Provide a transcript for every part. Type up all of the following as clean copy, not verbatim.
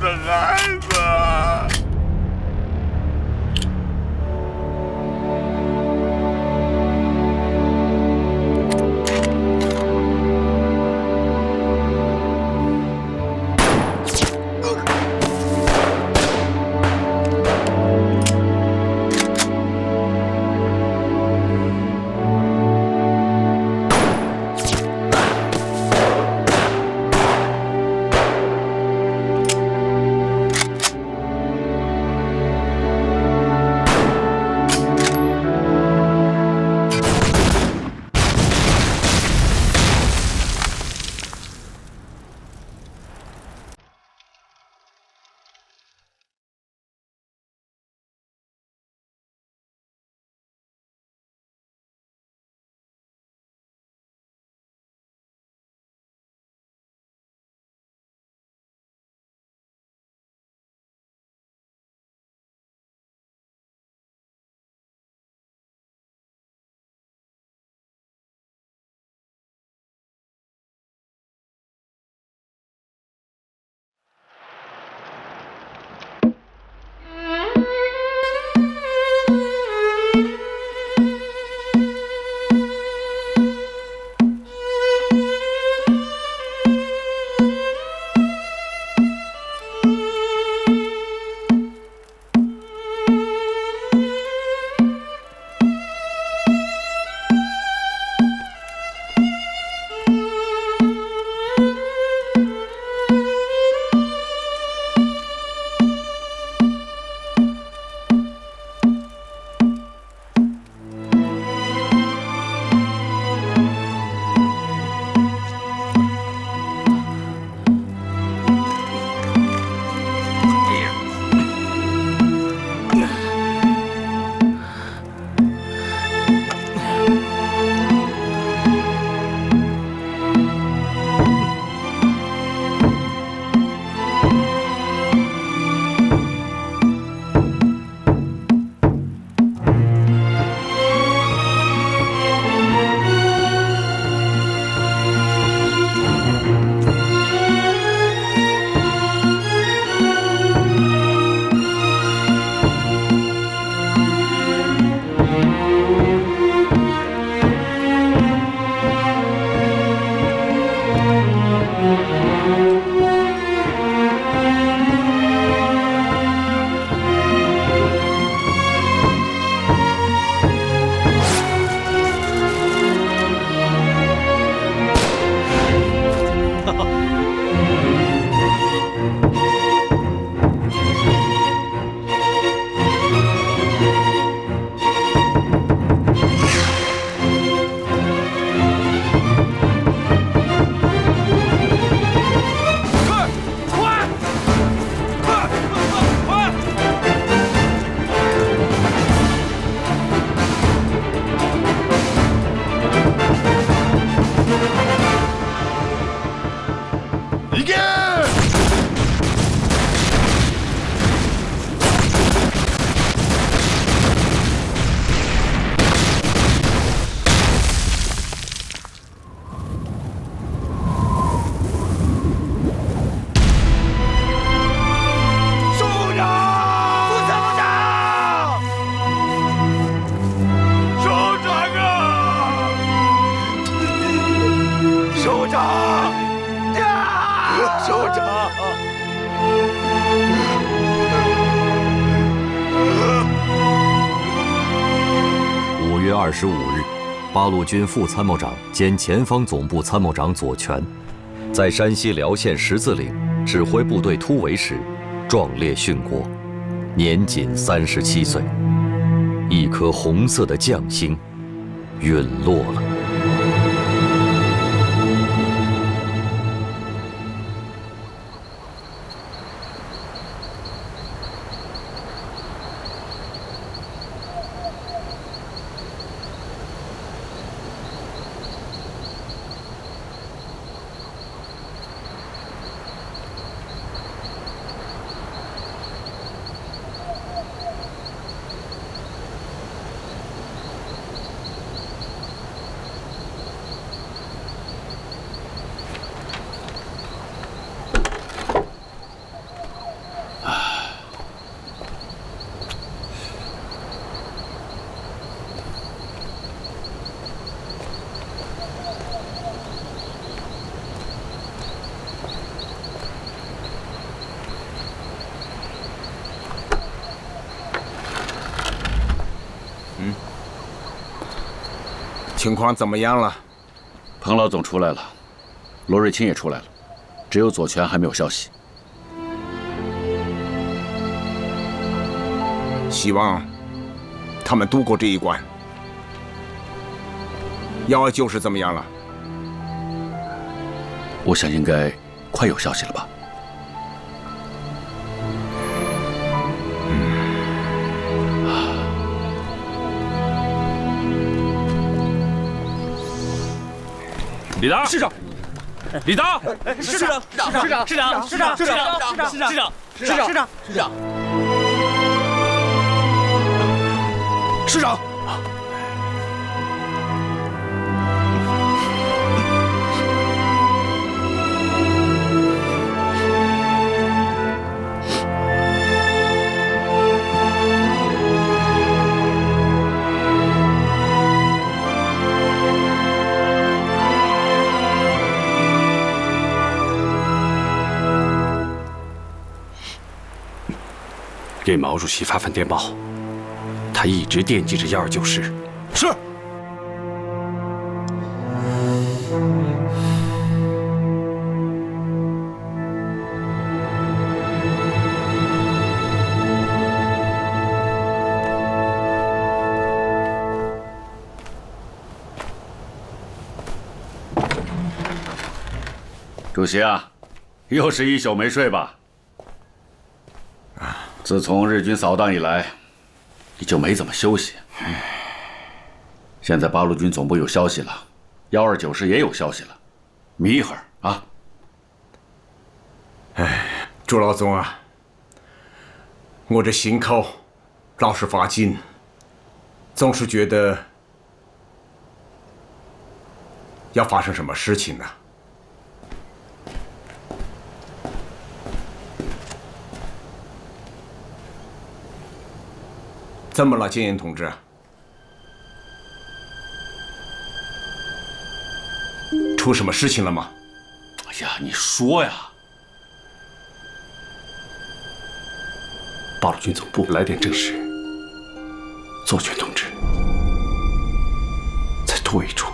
的孩子。 5月25日，八路军副参谋长兼前方总部参谋长左权，在山西辽县十字岭指挥部队突围时，壮烈殉国，年仅37岁。一颗红色的将星陨落了。情况怎么样了？彭老总出来了，罗瑞卿也出来了，只有左权还没有消息。希望他们度过这一关。129怎么样了？我想应该快有消息了吧。李达，市长，李达，市长，市长。给毛主席发份电报，他一直惦记着129师。是。主席啊，又是一宿没睡吧？自从日军扫荡以来，你就没怎么休息。现在八路军总部有消息了，129师也有消息了，眯一会儿啊。朱老总啊，我这心口老是发紧，总是觉得要发生什么事情呢？怎么了，建言同志？出什么事情了吗？哎呀，你说呀！八路军总部来电证实，左权同志在突围处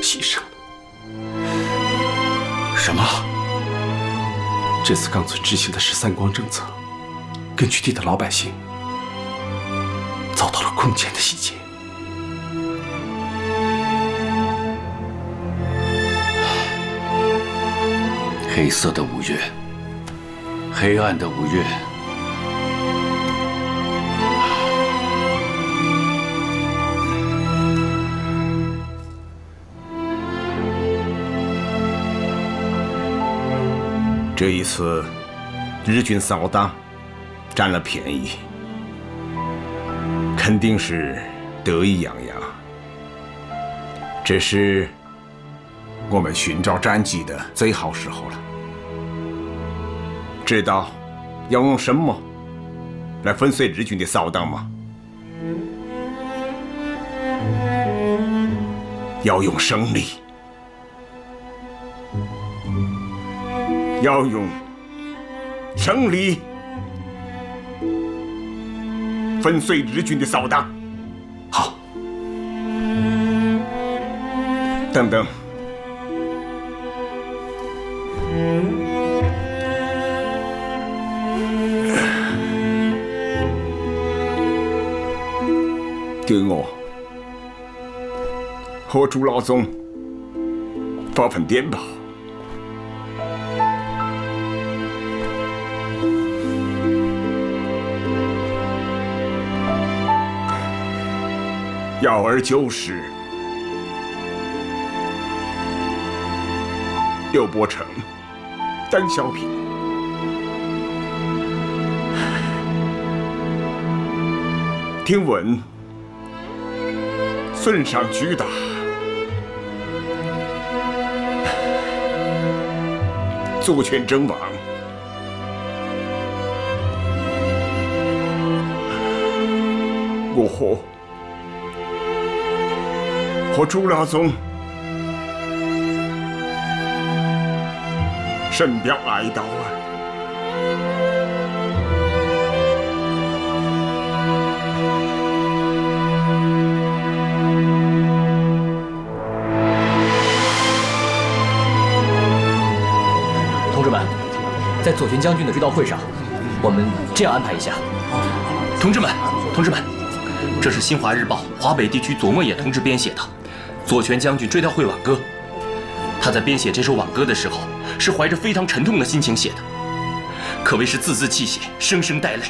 牺牲了。什么？这次刚村执行的13光政策，根据地的老百姓遭到了空前的洗劫。黑色的5月，黑暗的5月。这一次，日军扫荡占了便宜，肯定是得意洋洋。这是我们寻找战机的最好时候了。知道要用什么来粉碎日军的扫荡吗？要用胜利，要用胜利粉碎日军的扫荡。好，等等，给我和朱老总发份电报。129师刘伯承、邓小平，听闻损伤巨大，左权阵亡。我和朱老总深表哀悼啊！在左权将军的追悼会上，我们这样安排一下：同志们，这是新华日报华北地区左莫野同志编写的左权将军追悼会挽歌。他在编写这首挽歌的时候，是怀着非常沉痛的心情写的，可谓是字字泣血，声声带泪。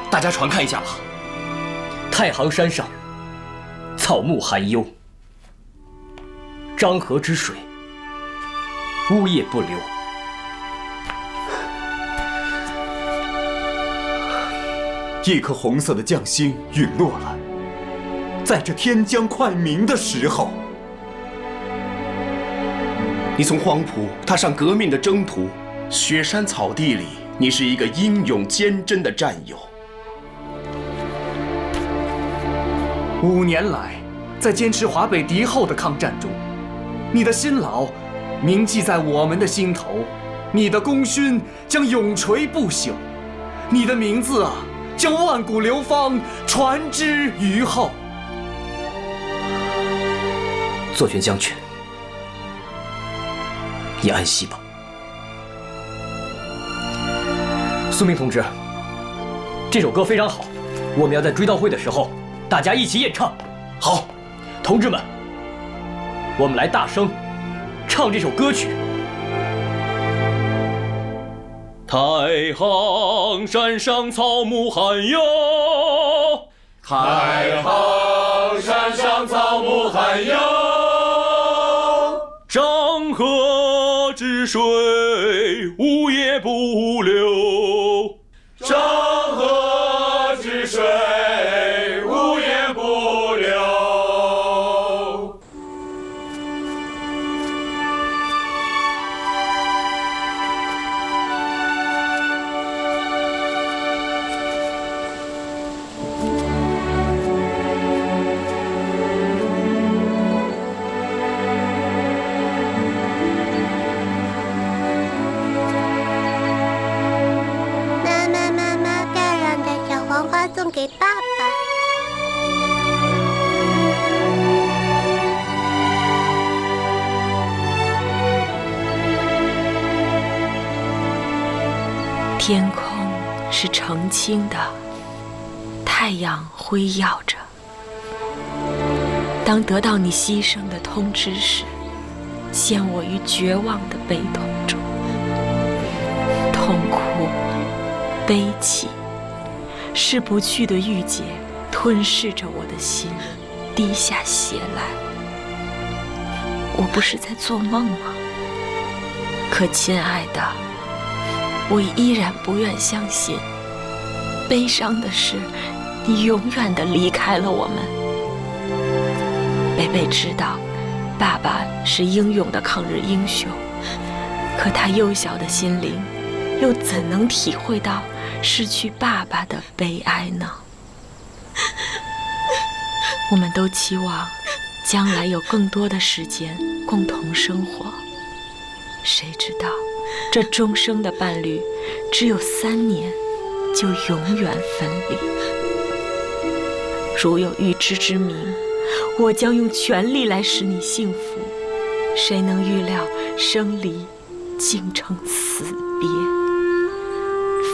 大家传看一下吧。太行山上，草木含幽，漳河之水，呜咽不流。一颗红色的将星陨落了，在这天将快明的时候。你从黄埔踏上革命的征途，雪山草地里，你是一个英勇坚贞的战友。5年来，在坚持华北敌后的抗战中，你的辛劳铭记在我们的心头，你的功勋将永垂不朽，你的名字啊，将万古流芳，传之于后。左权将军，你安息吧。苏明同志，这首歌非常好，我们要在追悼会的时候，大家一起演唱。好，同志们，我们来大声唱这首歌曲。太行山上草木含幽，太行山上草木含幽，漳河之水呜咽不流。漳河之水呜咽不流。送给爸爸。天空是澄清的，太阳辉耀着。当得到你牺牲的通知时，陷我于绝望的悲痛中，痛苦、悲泣。逝不去的郁结吞噬着我的心，滴下血来。我不是在做梦吗？可亲爱的，我依然不愿相信。悲伤的是，你永远地离开了我们。贝贝知道，爸爸是英勇的抗日英雄，可他幼小的心灵，又怎能体会到失去爸爸的悲哀呢？我们都期望将来有更多的时间共同生活，谁知道这终生的伴侣只有3年就永远分离。如有预知之明，我将用全力来使你幸福。谁能预料生离竟成死别？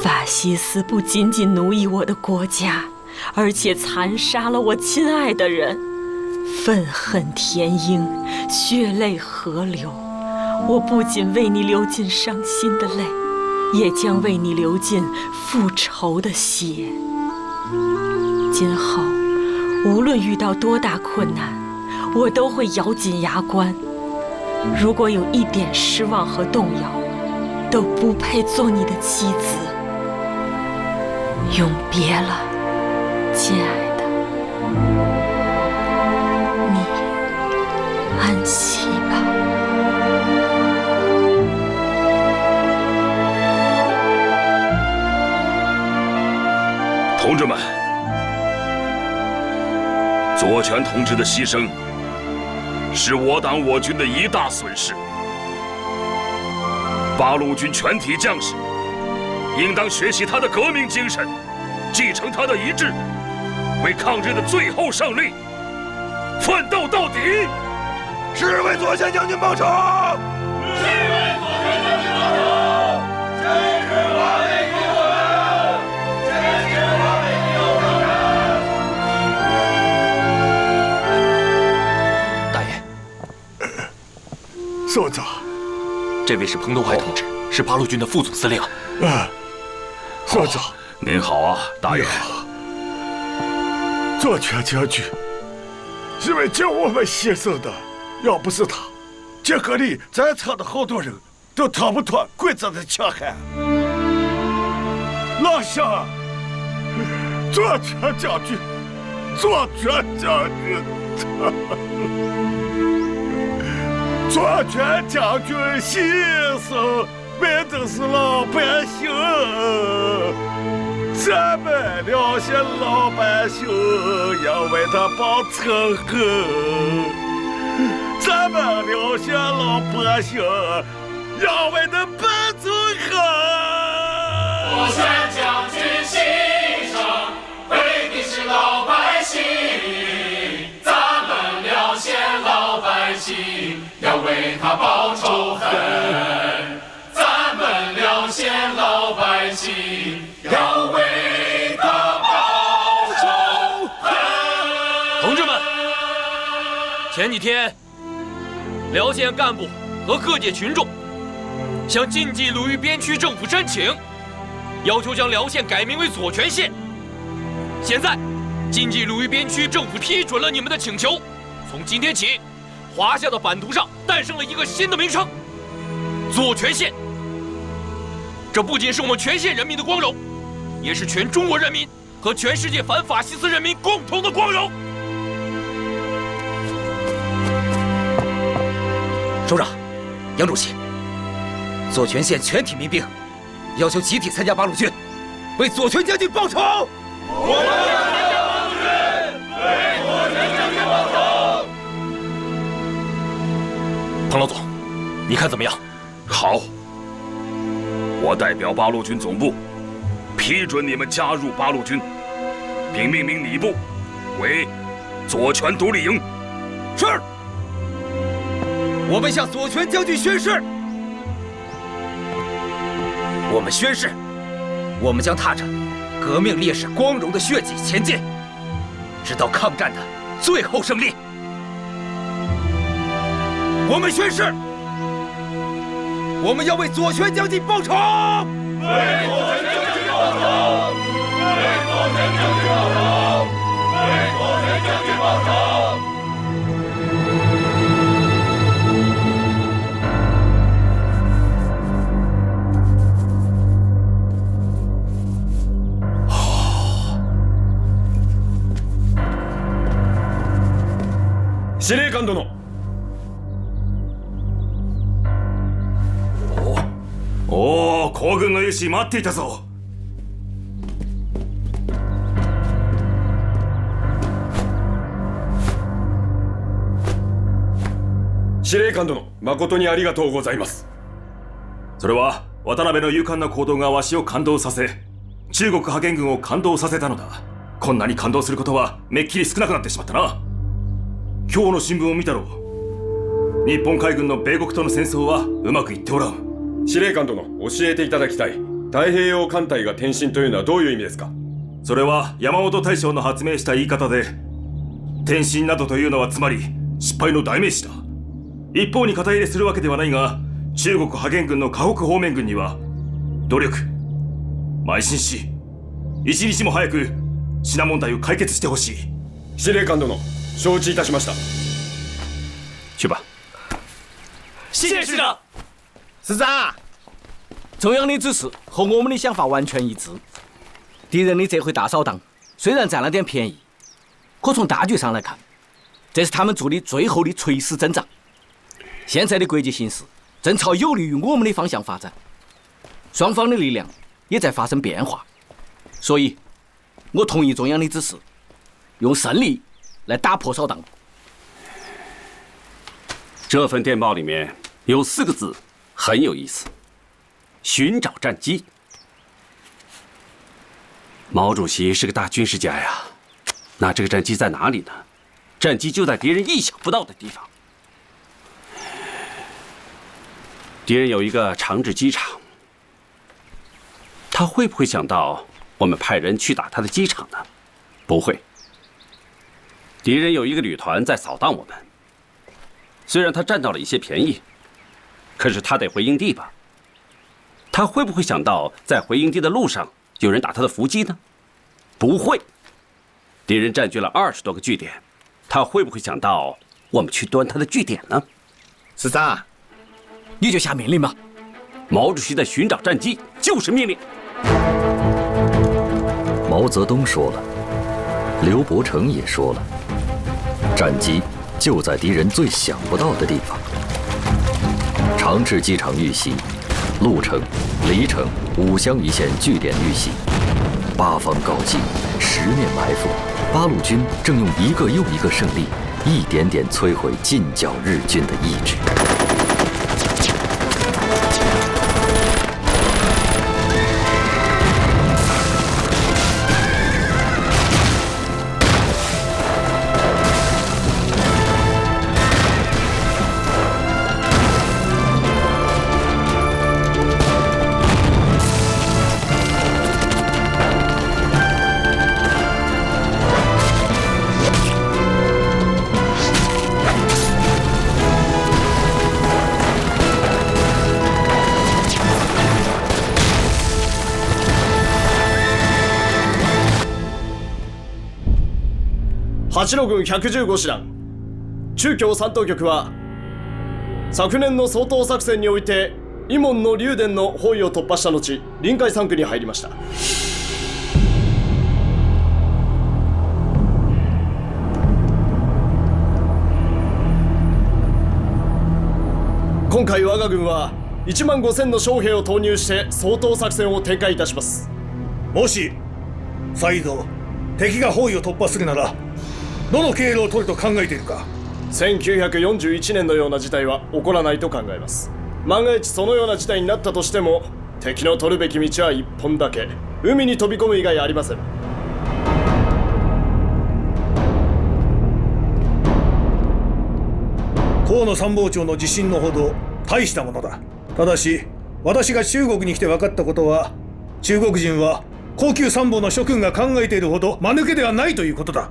法西斯不仅仅奴役我的国家，而且残杀了我亲爱的人，愤恨填膺，血泪河流。我不仅为你流尽伤心的泪，也将为你流尽复仇的血。今后无论遇到多大困难，我都会咬紧牙关。如果有一点失望和动摇，都不配做你的妻子。永别了，亲爱的，你安息吧。同志们，左权同志的牺牲是我党我军的一大损失。八路军全体将士应当学习他的革命精神，继承他的遗志，为抗日的最后胜利奋斗到底。是为左权将军报仇！是为左权将军报仇！真是我首长，这位是彭东怀同志，是八路军的副总司令。首长，您好啊，大爷。左权将军是为救我们牺牲的，要不是他，这个里在场的好多人都逃不脱鬼子的强悍。老乡，左权将军，左权将军，左权将军牺牲为的是老百姓，咱们辽县老百姓要为他报仇恨，咱们辽县老百姓要为他报仇恨。左权将军牺牲为的是老百姓，咱们辽县老百姓要为他报仇恨，咱们辽县老百姓要为他报仇恨。同志们，前几天，辽县干部和各界群众向晋冀鲁豫边区政府申请，要求将辽县改名为左权县。现在，晋冀鲁豫边区政府批准了你们的请求，从今天起，华夏的版图上诞生了一个新的名称——左权县。这不仅是我们全县人民的光荣，也是全中国人民和全世界反法西斯人民共同的光荣。首长，杨主席，左权县全体民兵要求集体参加八路军，为左权将军报仇。我们要参加八路军，为左权将军报仇。彭老总，你看怎么样？好，我代表八路军总部批准你们加入八路军，并命名你部为左权独立营。是。我们向左权将军宣誓。我们宣誓，我们将踏着革命烈士光荣的血迹前进，直到抗战的最后胜利。我们宣誓，我们要为左权将军报仇，为左权将军报仇，为左权将军报仇，为左权将军报仇。司令官殿。おお、皇軍の勇士待っていたぞ。司令官殿、誠にありがとうございます。それは渡辺の勇敢な行動がわしを感動させ、中国派遣軍を感動させたのだ。こんなに感動することはめっきり少なくなってしまったな。今日の新聞を見たろう。日本海軍の米国との戦争はうまくいっておらん。司令官殿、教えていただきたい。太平洋艦隊が転進というのはどういう意味ですか？それは山本大将の発明した言い方で、転進などというのはつまり失敗の代名詞だ。一方に肩入れするわけではないが、中国派遣軍の河北方面軍には努力、邁進し、一日も早くシナ問題を解決してほしい。司令官殿、承知いたしました。去吧。谢市长。师长，中央的指示和我们的想法完全一致。敌人的这回大扫荡虽然占了点便宜，可从大局上来看，这是他们做的最后的垂死挣扎。现在的国际形势正朝有利于我们的方向发展，双方的力量也在发生变化，所以，我同意中央的指示，用胜利来打破扫荡。这份电报里面有4个字很有意思：寻找战机。毛主席是个大军事家呀，那这个战机在哪里呢？战机就在敌人意想不到的地方。敌人有一个长治机场，他会不会想到我们派人去打他的机场呢？不会。敌人有一个旅团在扫荡我们，虽然他占到了一些便宜，可是他得回营地吧？他会不会想到在回营地的路上有人打他的伏击呢？不会。敌人占据了20多个据点，他会不会想到我们去端他的据点呢？13，你就下命令吗？毛主席的寻找战机就是命令。毛泽东说了，刘伯承也说了，战机就在敌人最想不到的地方。长治机场遇袭，鹿城、黎城5乡1县据点遇袭，8方告急，10面埋伏，八路军正用一个又一个胜利，一点点摧毁进剿日军的意志。8路軍115師団中共三等局は昨年の掃討作戦において伊門の龍電の包囲を突破した後、臨海3区に入りました。今回我が軍は1万5000の将兵を投入して掃討作戦を展開いたします。もし再度敵が包囲を突破するならどの経路を取ると考えているか。1941年のような事態は起こらないと考えます。万が一そのような事態になったとしても、敵の取るべき道は一本だけ、海に飛び込む以外ありません。河野参謀長の自信のほど大したものだ。ただし私が中国に来て分かったことは、中国人は高級参謀の諸君が考えているほど間抜けではないということだ。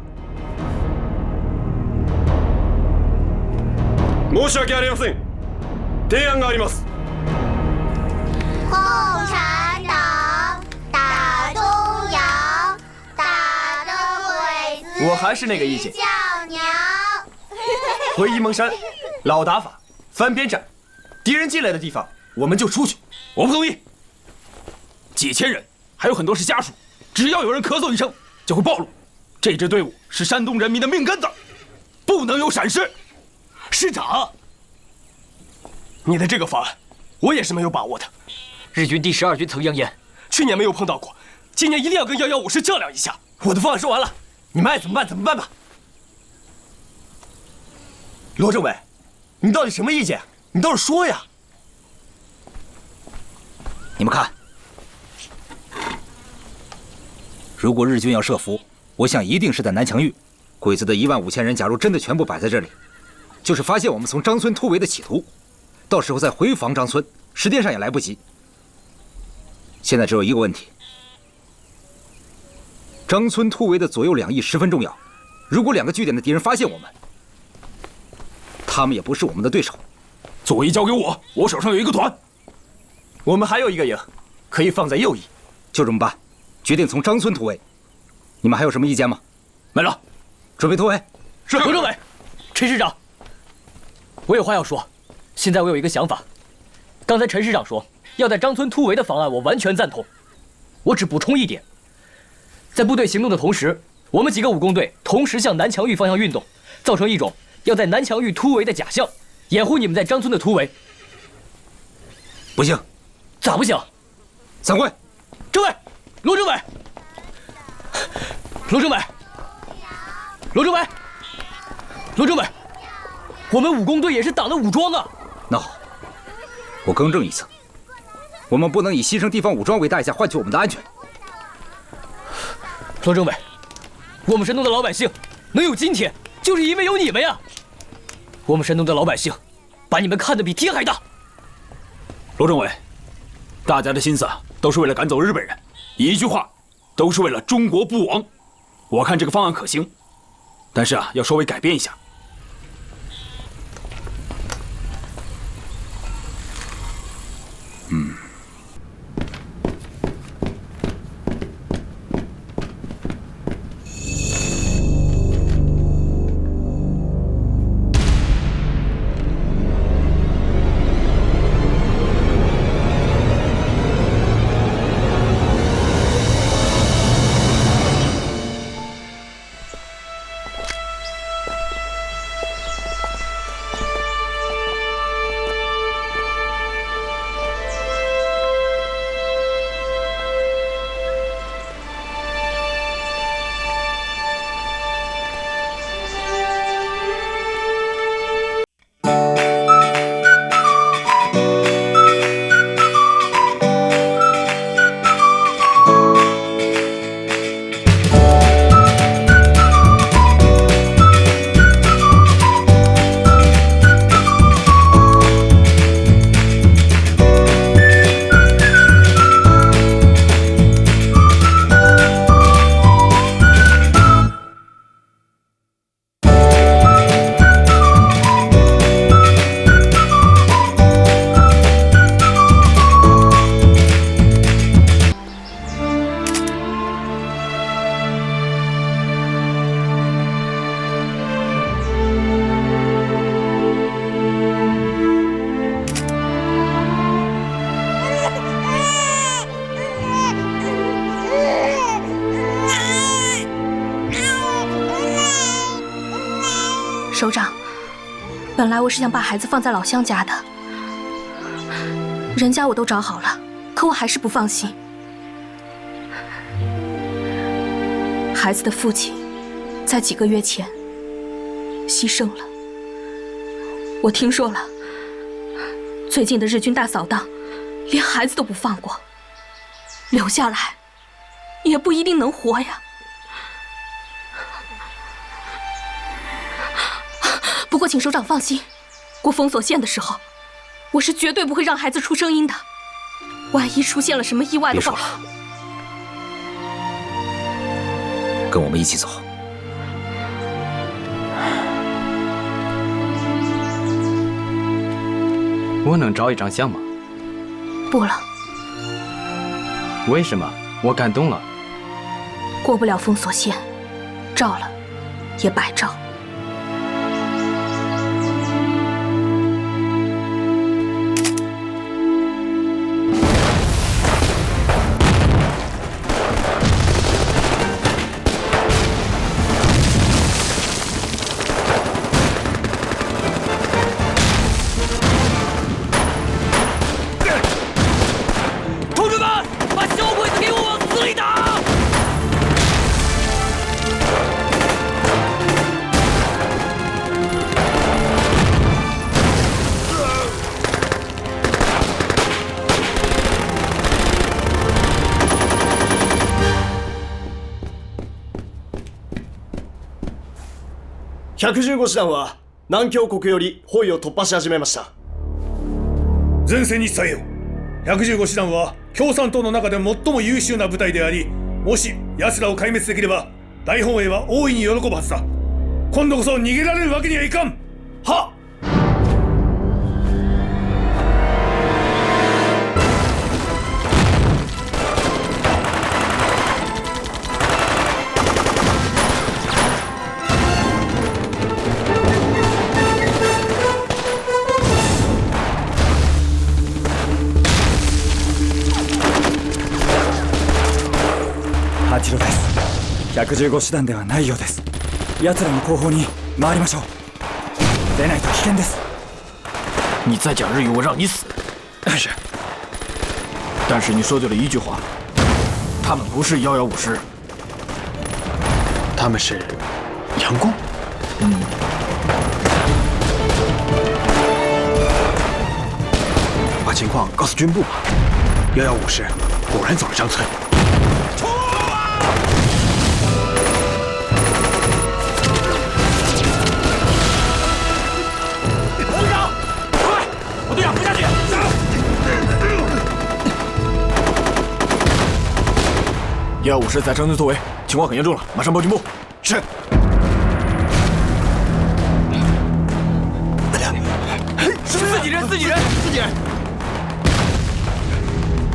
申し訳ありません。提案があります。共产党打东洋，打得鬼子我还是那个意见。叫娘。回沂蒙山，老打法，翻边站，敌人进来的地方我们就出去。我不同意。几千人，还有很多是家属，只要有人咳嗽一声，就会暴露。这支队伍是山东人民的命根子，不能有闪失。师长，你的这个方案，我也是没有把握的。日军第12军曾扬言，去年没有碰到过，今年一定要跟115师较量一下。我的方案说完了，你们爱怎么办怎么办吧。罗政委，你到底什么意见？你倒是说呀！你们看，如果日军要设伏，我想一定是在南墙峪。鬼子的15000人，假如真的全部摆在这里，就是发现我们从张村突围的企图，到时候再回防张村，时间上也来不及。现在只有一个问题：张村突围的左右两翼十分重要。如果2个据点的敌人发现我们，他们也不是我们的对手。左翼交给我，我手上有一个团。我们还有一个营，可以放在右翼。就这么办，决定从张村突围。你们还有什么意见吗？没了，准备突围。是罗政委，陈师长，我有话要说。现在我有一个想法，刚才陈师长说要在张村突围的方案，我完全赞同。我只补充一点，在部队行动的同时，我们几个武工队同时向南墙峪方向运动，造成一种要在南墙峪突围的假象，掩护你们在张村的突围。不行。咋不行？散会。政委，罗政委，罗政委，罗政委，罗政委，我们武工队也是党的武装啊。那好，我更正一次，我们不能以牺牲地方武装为代价换取我们的安全。罗政委，我们山东的老百姓能有今天，就是因为有你们呀。我们山东的老百姓把你们看得比天还大。罗政委，大家的心思都是为了赶走日本人，一句话，都是为了中国不亡。我看这个方案可行，但是要稍微改变一下。本来我是想把孩子放在老乡家的，人家我都找好了，可我还是不放心。孩子的父亲在几个月前牺牲了，我听说了，最近的日军大扫荡，连孩子都不放过，留下来也不一定能活呀。不过请首长放心，过封锁线的时候，我是绝对不会让孩子出声音的。万一出现了什么意外的话，别说了，跟我们一起走。我能照一张相吗？不了。为什么？我感动了。过不了封锁线，照了也白照。115師団は南京国より包囲を突破し始めました。前線に伝えよ。115師団は共産党の中で最も優秀な部隊であり、もし奴らを壊滅できれば大本営は大いに喜ぶはずだ。今度こそ逃げられるわけにはいかん。はっ。八路です。115師団ではないようです。奴らの後方に回りましょう。出ないと危険です。你再讲日语，我让你死。是。但是你说对了一句话，他们不是115师，他们是佯攻。把情况告诉军部吧。115师果然走了张村。115师在张村突围，情况很严重了，马上报军部。是。自己人，自己人，自己人。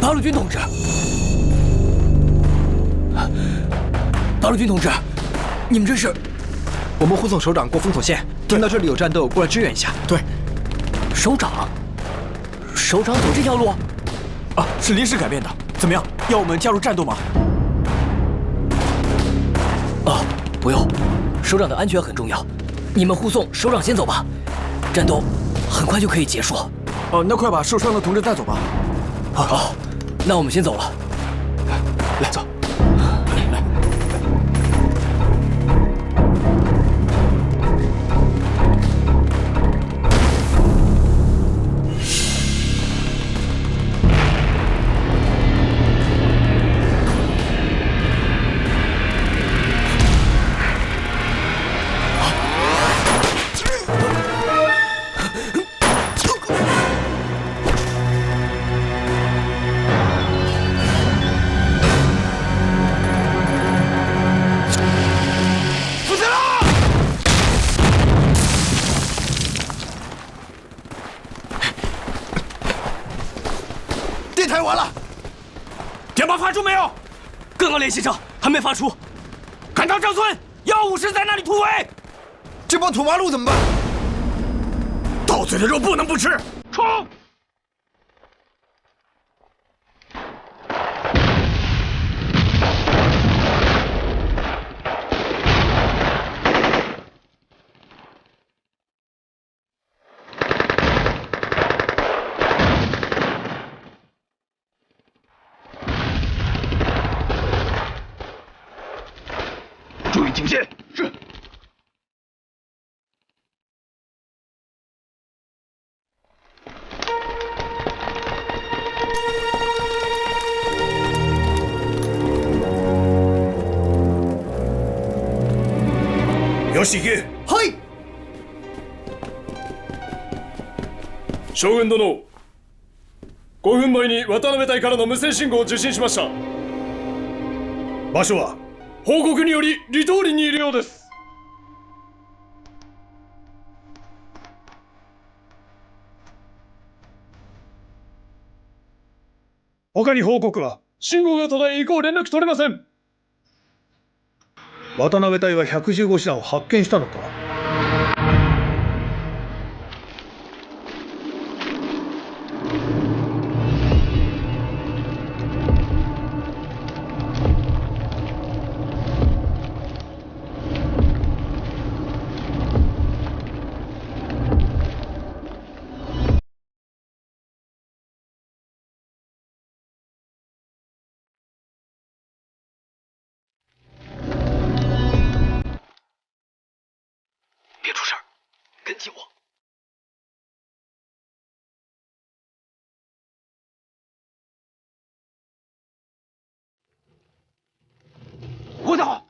八路军同志，八路军同志，你们这是？我们护送首长过封锁线，听到这里有战斗，过来支援一下。对。首长？首长走这条路？啊，是临时改变的。怎么样？要我们加入战斗吗？不用，首长的安全很重要，你们护送首长先走吧，战斗很快就可以结束。那快把受伤的同志带走吧。好，那我们先走了。来，走。台完了，电报发出没有？各个联系上还没发出。赶到张村，115师在那里突围。这帮土麻路怎么办？到嘴的肉不能不吃。冲！是。よし行け。はい。将軍殿、5分前に渡辺隊からの無線信号を受信しました。場所は？報告により離島林にいるようです。他に報告は？信号が途絶え以降連絡取れません。渡辺隊は115師団を発見したのか？别出事儿，跟紧我。郭导。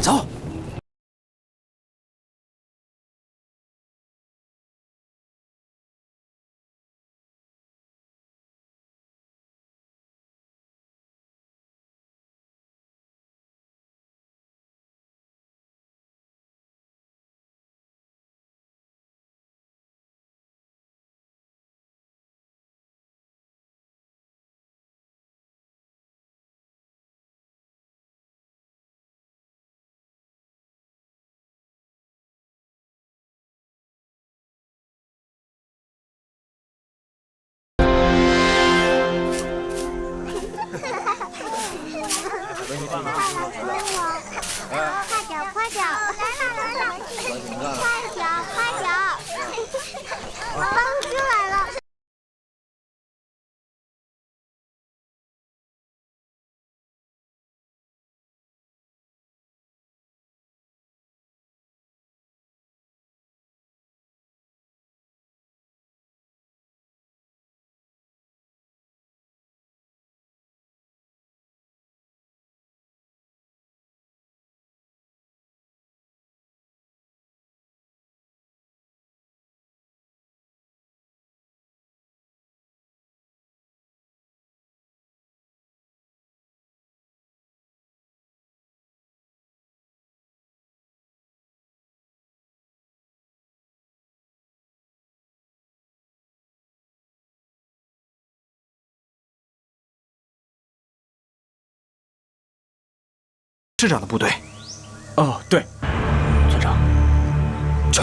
走。快点！来！快点！八路军来了！师长的部队。哦，对，村长，去。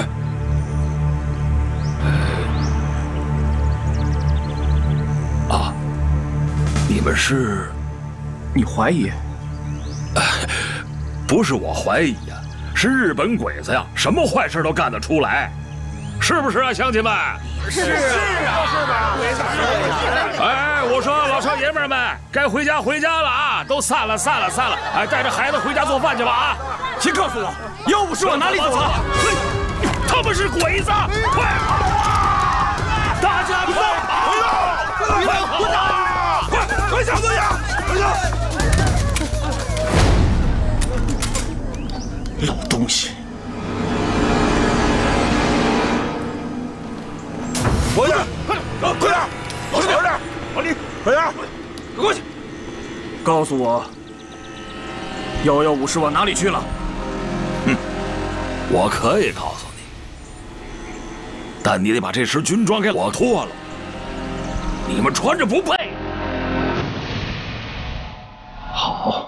啊，你们是？你怀疑？不是我怀疑呀，是日本鬼子呀，什么坏事都干得出来，是不是啊，乡亲们？是啊，哎，我说老乡少爷们们，该回家了啊！都散了！哎，带着孩子回家做饭去吧啊！请告诉我，150往哪里走了？他们是鬼子！快跑啊！大家快跑！快小子呀！老东西！快点！快点！老实点！老李，快点！过去！告诉我，115往哪里去了？我可以告诉你，但你得把这身军装给我脱了，你们穿着不配。好。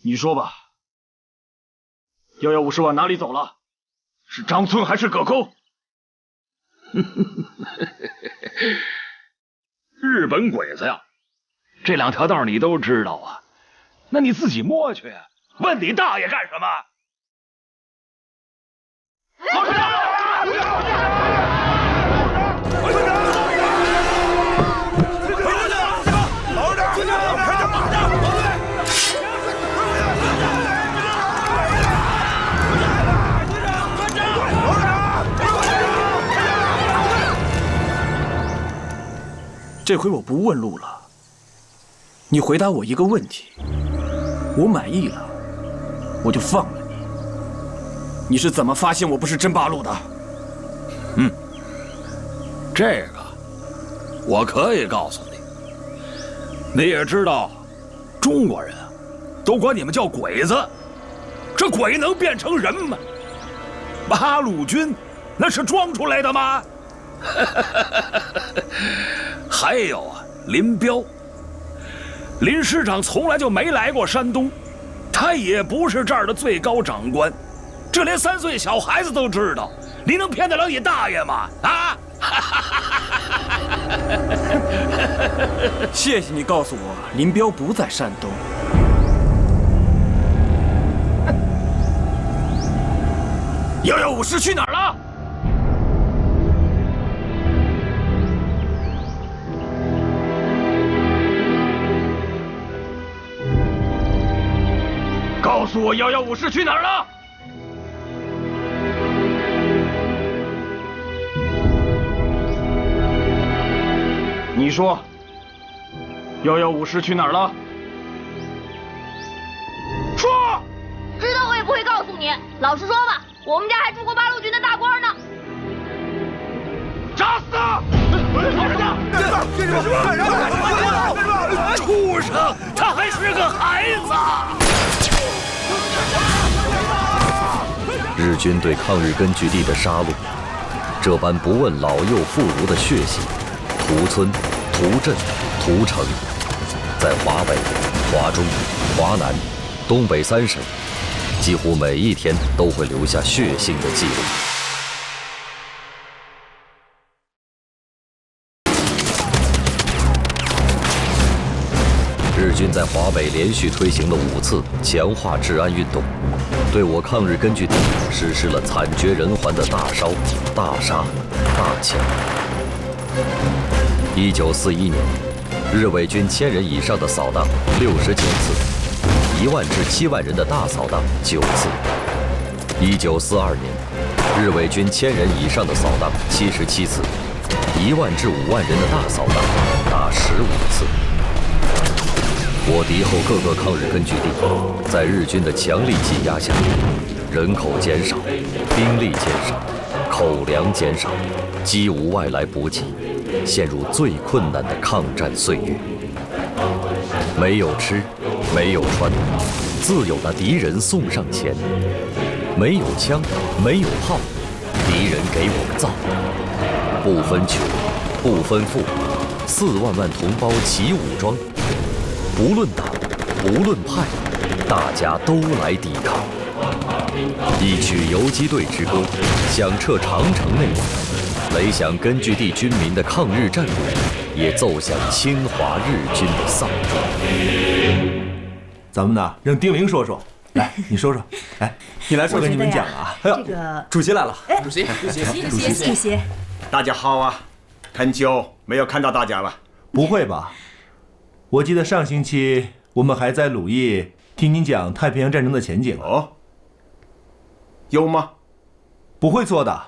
你说吧，115往哪里走了？是张村还是葛沟？日本鬼子呀，这2条道你都知道啊，那你自己摸去，问你大爷干什么？老实点！这回我不问路了，你回答我一个问题，我满意了，我就放了你。你是怎么发现我不是真八路的？这个我可以告诉你。你也知道，中国人都管你们叫鬼子，这鬼能变成人吗？八路军那是装出来的吗？还有啊，林彪，林师长从来就没来过山东，他也不是这儿的最高长官，这连3岁小孩子都知道，你能骗得了你大爷吗？啊！谢谢你告诉我，林彪不在山东。115师去哪儿了？告诉我，115师去哪儿了？你说，115师去哪儿了？说！知道我也不会告诉你。老实说吧，我们家还住过八路军的大官呢。扎死他！畜生！他还是个孩子！日军对抗日根据地的杀戮，这般不问老幼妇孺的血洗，屠村、屠镇、屠城，在华北、华中、华南、东北3省，几乎每一天都会留下血腥的记录。日军在华北连续推行了5次强化治安运动，对我抗日根据地实施了惨绝人寰的大烧、大杀、大抢。1941年，日伪军1000人以上的扫荡69次，1万至7万人的大扫荡9次。1942年，日伪军1000人以上的扫荡77次，1万至5万人的大扫荡达15次。我敌后各个抗日根据地，在日军的强力挤压下，人口减少，兵力减少，口粮减少，几无外来补给，陷入最困难的抗战岁月。没有吃，没有穿，自有那敌人送上前；没有枪，没有炮，敌人给我们造。不分穷，不分富，4万万同胞齐武装。不论党，不论派，大家都来抵抗。一曲游击队之歌，响彻长城内外，雷响根据地军民的抗日战鼓，也奏响侵华日军的丧钟。咱们呢，让丁玲说说。来，你说说。哎，你来说给你们讲啊。哎呦，这个主席来了。哎，主席，主席，大家好啊！很久没有看到大家了。不会吧？我记得上星期我们还在鲁艺听您讲太平洋战争的前景。哦，有吗？不会错的。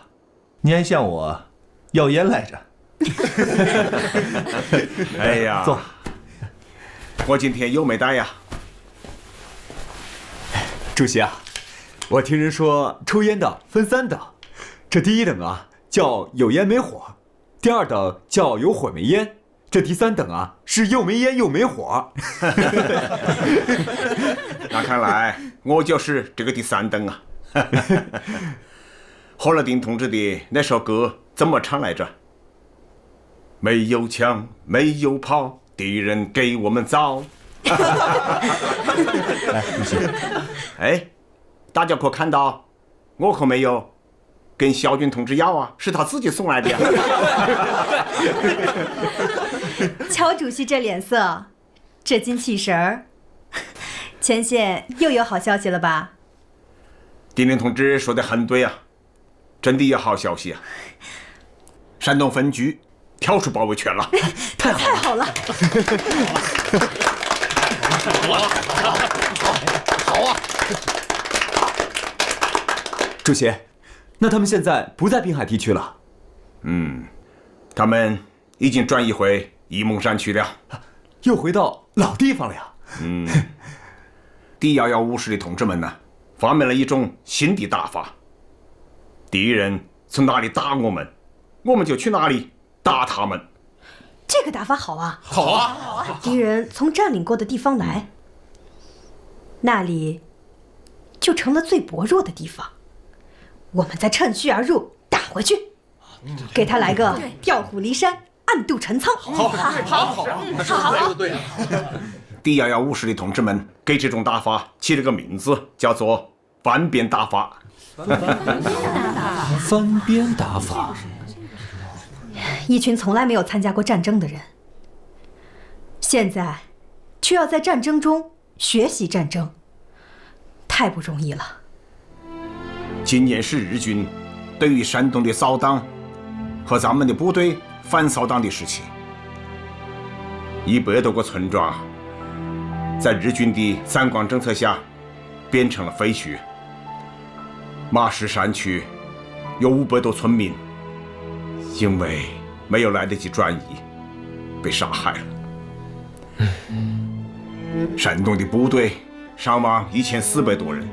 您还向我要烟来着。哎呀，坐。我今天又没带呀。主席啊，我听人说抽烟的分3等，这第1等啊叫有烟没火，第2等叫有火没烟，这第3等啊是又没烟又没火。那看来我就是这个第3等啊。霍勒丁同志的那首歌怎么唱来着？没有枪，没有炮，敌人给我们造。来，主席。哎，大家可看到，我可没有跟小军同志要啊，是他自己送来的呀。瞧主席这脸色，这精气神儿，前线又有好消息了吧？丁玲同志说的很对啊，真的有好消息啊！山东分局跳出包围圈了，太好了！好啊！主席，那他们现在不在滨海地区了？他们已经转移回沂蒙山去了，又回到老地方了呀。D115师的同志们呢，发明了一种新的打法。敌人从哪里打我们，我们就去哪里打他们。这个打法好啊！好啊！敌人从占领过的地方来，那里就成了最薄弱的地方，我们再趁虚而入，打回去，给他来个调虎离山，暗度陈仓。好，说的对啊！D115师的同志们给这种打法起了个名字，叫做翻边打法。翻边打法。一群从来没有参加过战争的人，现在却要在战争中学习战争，太不容易了。今年是日军对于山东的扫荡和咱们的部队反扫荡的时期，100多个村庄在日军的三光政策下变成了废墟。马石山区有500多村民因为没有来得及转移被杀害了。山东的部队伤亡1400多人，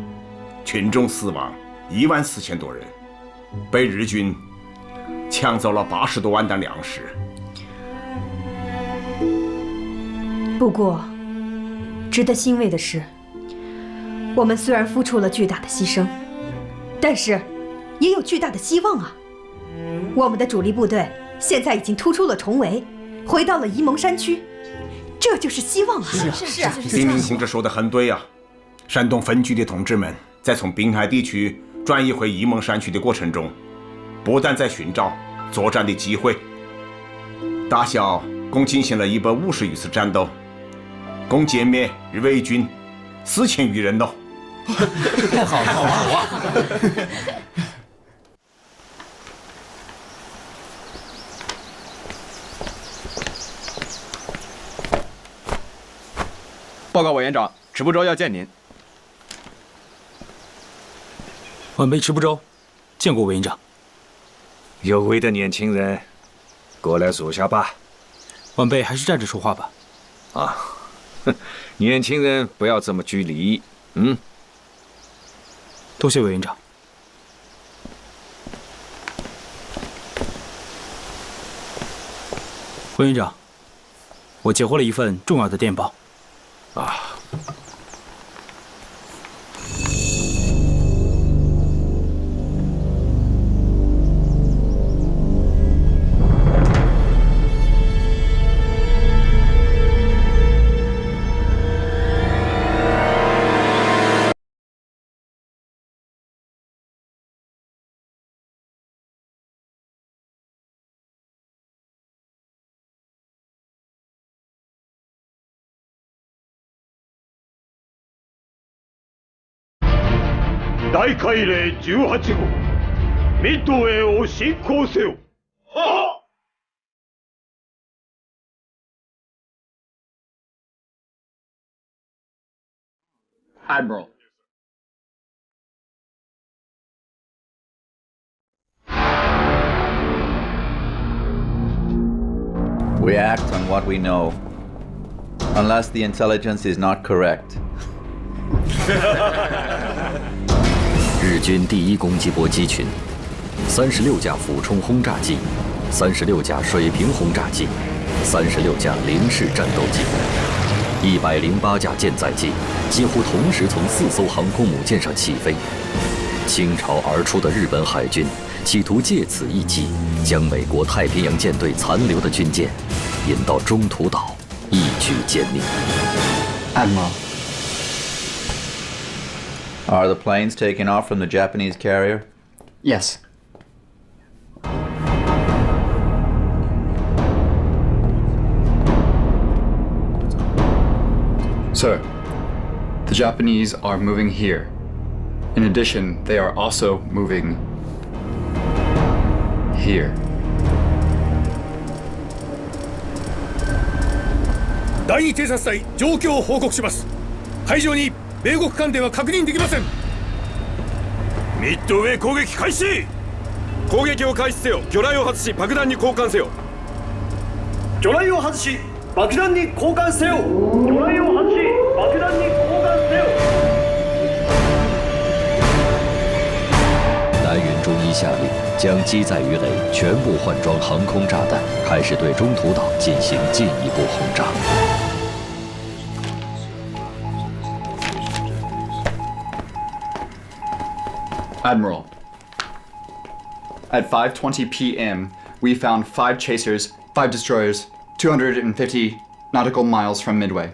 群众死亡14000多人，被日军抢走了80多万担粮食。不过，值得欣慰的是，我们虽然付出了巨大的牺牲，但是也有巨大的希望啊！我们的主力部队现在已经突出了重围，回到了沂蒙山区，这就是希望啊！是啊，丁玲同志说的很对啊！山东分局的同志们在从滨海地区转移回沂蒙山区的过程中，不但在寻找作战的机会，大小共进行了150余次战斗，共歼灭日伪军4000余人喽！太好了，好啊！报告委员长，池部洲要见您。晚辈池部洲，见过委员长。有为的年轻人，过来坐下吧。晚辈还是站着说话吧。啊，年轻人不要这么拘礼。多谢委员长。委员长，我截获了一份重要的电报。啊。大海嶺18号ミッドウェイを進行せよ。はっ。Admiral. We act on what we know, unless the intelligence is not correct. 日军第一攻击波机群，36架俯冲轰炸机，36架水平轰炸机，36架零式战斗机，108架舰载机几乎同时从4艘航空母舰上起飞。倾巢而出的日本海军企图借此一击，将美国太平洋舰队残留的军舰引到中途岛，一举歼灭。Admiral. Are the planes taking off from the Japanese carrier? Yes. Sir, the Japanese are moving here. In addition, they are also moving here. 第二偵察隊状況を報告します。海上に米国艦艇は確認できません。ミッドウェイ攻撃開始。攻撃を開始せよ。魚雷を外し爆弾に交換せよ。魚雷を外し爆弾に交換せよ。魚雷を外し爆弾に交換せよ。南云中医下令将机载鱼雷全部换装航空炸弹，开始对中途岛进行进一步轰炸。Admiral. At 5:20 p.m., we found 5 chasers, 5 destroyers, 250 nautical miles from Midway.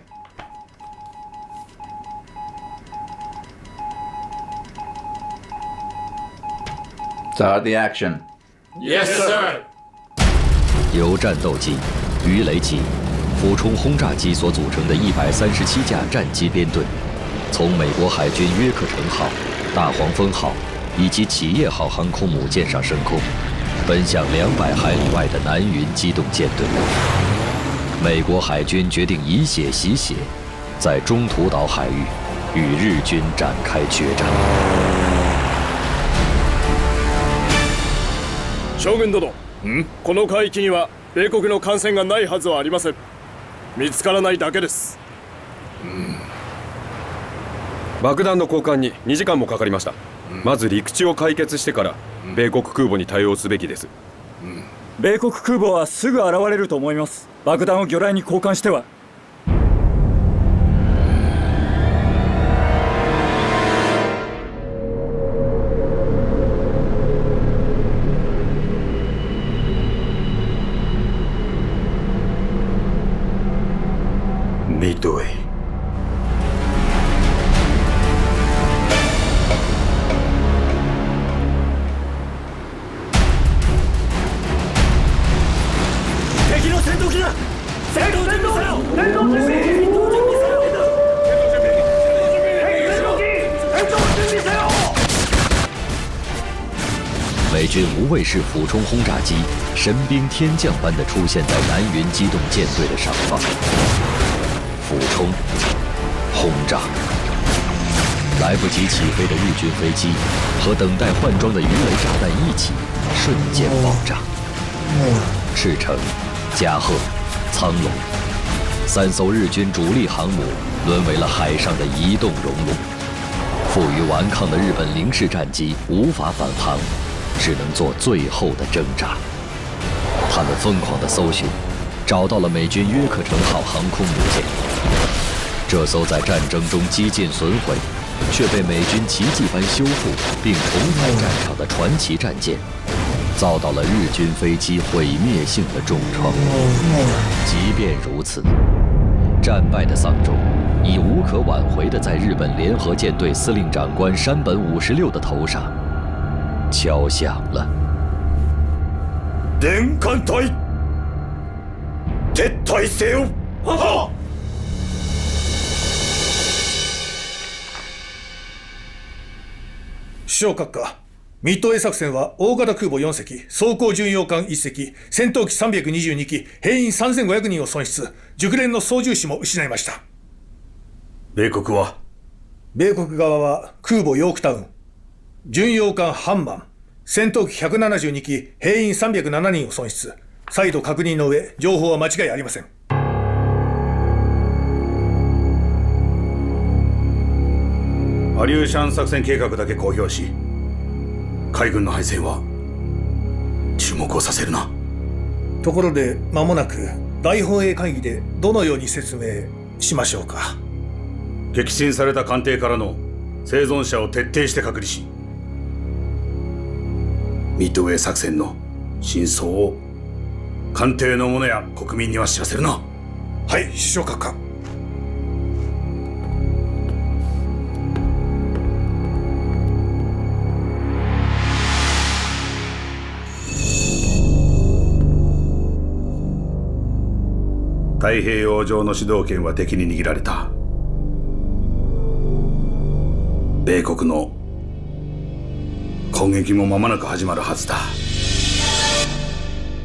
Start the action. Yes, sir. 由战斗机、鱼雷机、俯冲轰炸机所组成的137架战机编队，从美国海军约克城号、大黄蜂号以及企业号航空母舰上升空，奔向200海里外的南云机动舰队。美国海军决定以血洗血，在中途岛海域与日军展开决战。将軍殿、この海域には米国の艦船がないはずはありません。見つからないだけです。爆弾の交換に2時間もかかりました。まず陸地を解決してから米国空母に対応すべきです。米国空母はすぐ現れると思います。爆弾を魚雷に交換しては。ミッドウェイ。敵の戦闘機だ。戦闘準備せよ。戦闘準備。戦闘準備せよ。戦闘準備せよ。美军无畏式俯冲轰炸机神兵天将般地出现在南云机动舰队的上方。俯冲，轰炸，来不及起飞的日军飞机和等待换装的鱼雷炸弹一起，瞬间爆炸。赤城、加贺、苍龙3艘日军主力航母沦为了海上的移动熔炉。负隅顽抗的日本零式战机无法返航，只能做最后的挣扎。他们疯狂地搜寻，找到了美军约克城号航空母舰。这艘在战争中几近损毁，却被美军奇迹般修复并重返战场的传奇战舰，遭到了日军飞机毁灭性的重创。即便如此，战败的丧钟已无可挽回地在日本联合舰队司令长官山本56的头上敲响了。連艦隊撤退せよ。はっ。首相閣下、ミッドウェー作戦は大型空母4隻、装甲巡洋艦1隻、戦闘機322機、兵員3500人を損失、熟練の操縦士も失いました。米国側は空母ヨークタウン、巡洋艦ハンマン、戦闘機172機、兵員307人を損失。再度確認の上、情報は間違いありません。アリューシャン作戦計画だけ公表し、海軍の敗戦は注目をさせるな。ところで間もなく大本営会議でどのように説明しましょうか。撃沈された艦艇からの生存者を徹底して隔離し、ミッドウェー作戦の真相を艦艇の者や国民には知らせるな。はい、首相閣下。太平洋上の主導権は敵に握られた。米国の攻撃も間もなく始まるはずだ。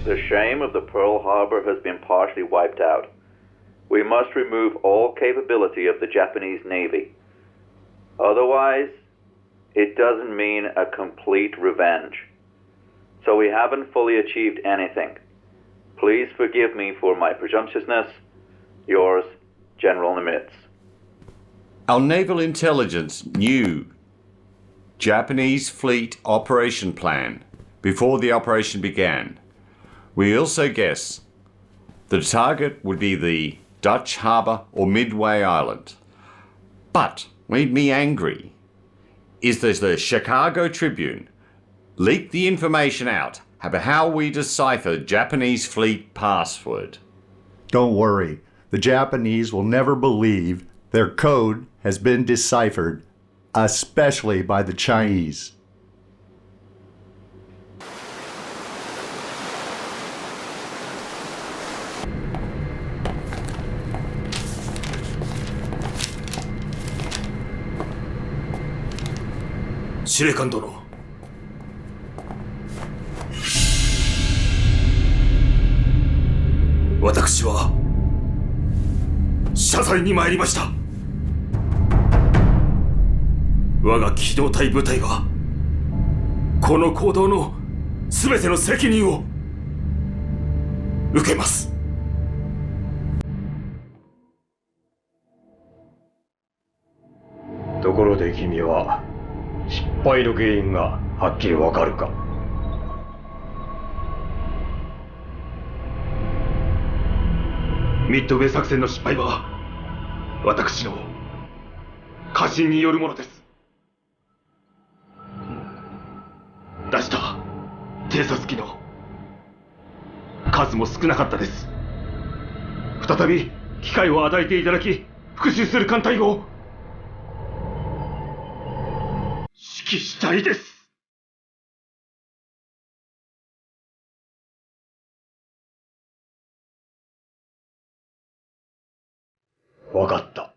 The shame of the Pearl Harbor has been partially wiped out. We must remove all capability of the Japanese Navy. Otherwise, it doesn't mean a complete revenge. So we haven't fully achieved anything. Please forgive me for my presumptuousness. Yours, General Nimitz. Our naval intelligence knew Japanese fleet operation plan before the operation began. We also guess the target would be the Dutch harbour or Midway Island. But what made me angry is that the Chicago Tribune leaked the information out about how we decipher Japanese fleet password. Don't worry, the Japanese will never believe their code has been deciphered, especially by the Chinese. Shirekan殿、私は謝罪に参りました。我が機動隊部隊はこの行動の全ての責任を受けます。ところで君は失敗の原因がはっきりわかるか？ミッドウェー作戦の失敗は私の過信によるものです。出した偵察機の数も少なかったです。再び機会を与えていただき、復讐する艦隊を指揮したいです。わかった。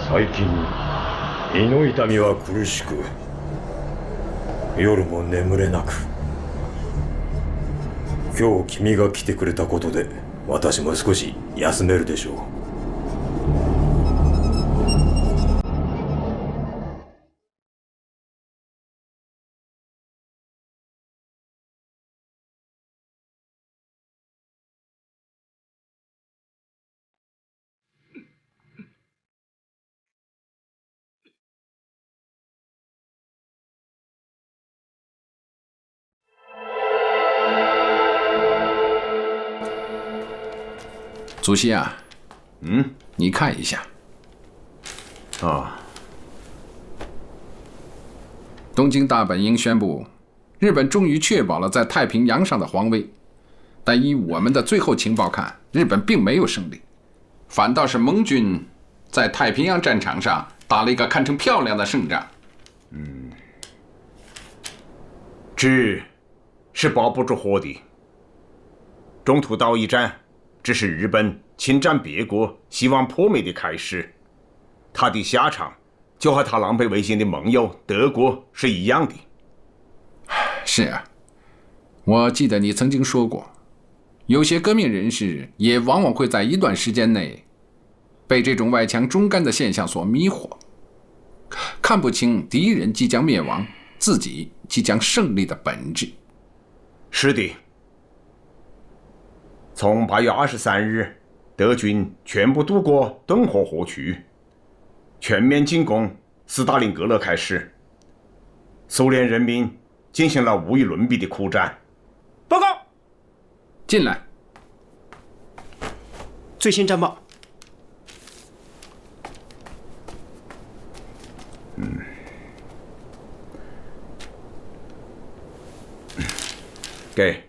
最近胃の痛みは苦しく、夜も眠れなく、今日君が来てくれたことで私も少し休めるでしょう。主席啊，你看一下。东京大本营宣布，日本终于确保了在太平洋上的皇威，但以我们的最后情报看，日本并没有胜利，反倒是盟军在太平洋战场上打了一个堪称漂亮的胜仗。纸是包不住火的。中途岛一战只是日本侵占别国希望破灭的开始，它的下场就和他狼狈为奸的盟友德国是一样的。是啊，我记得你曾经说过，有些革命人士也往往会在一段时间内被这种外强中干的现象所迷惑，看不清敌人即将灭亡，自己即将胜利的本质。是的，从8月23日德军全部渡过顿河河渠，全面进攻斯大林格勒开始，苏联人民进行了无与伦比的苦战。报告，进来。最新战报。给。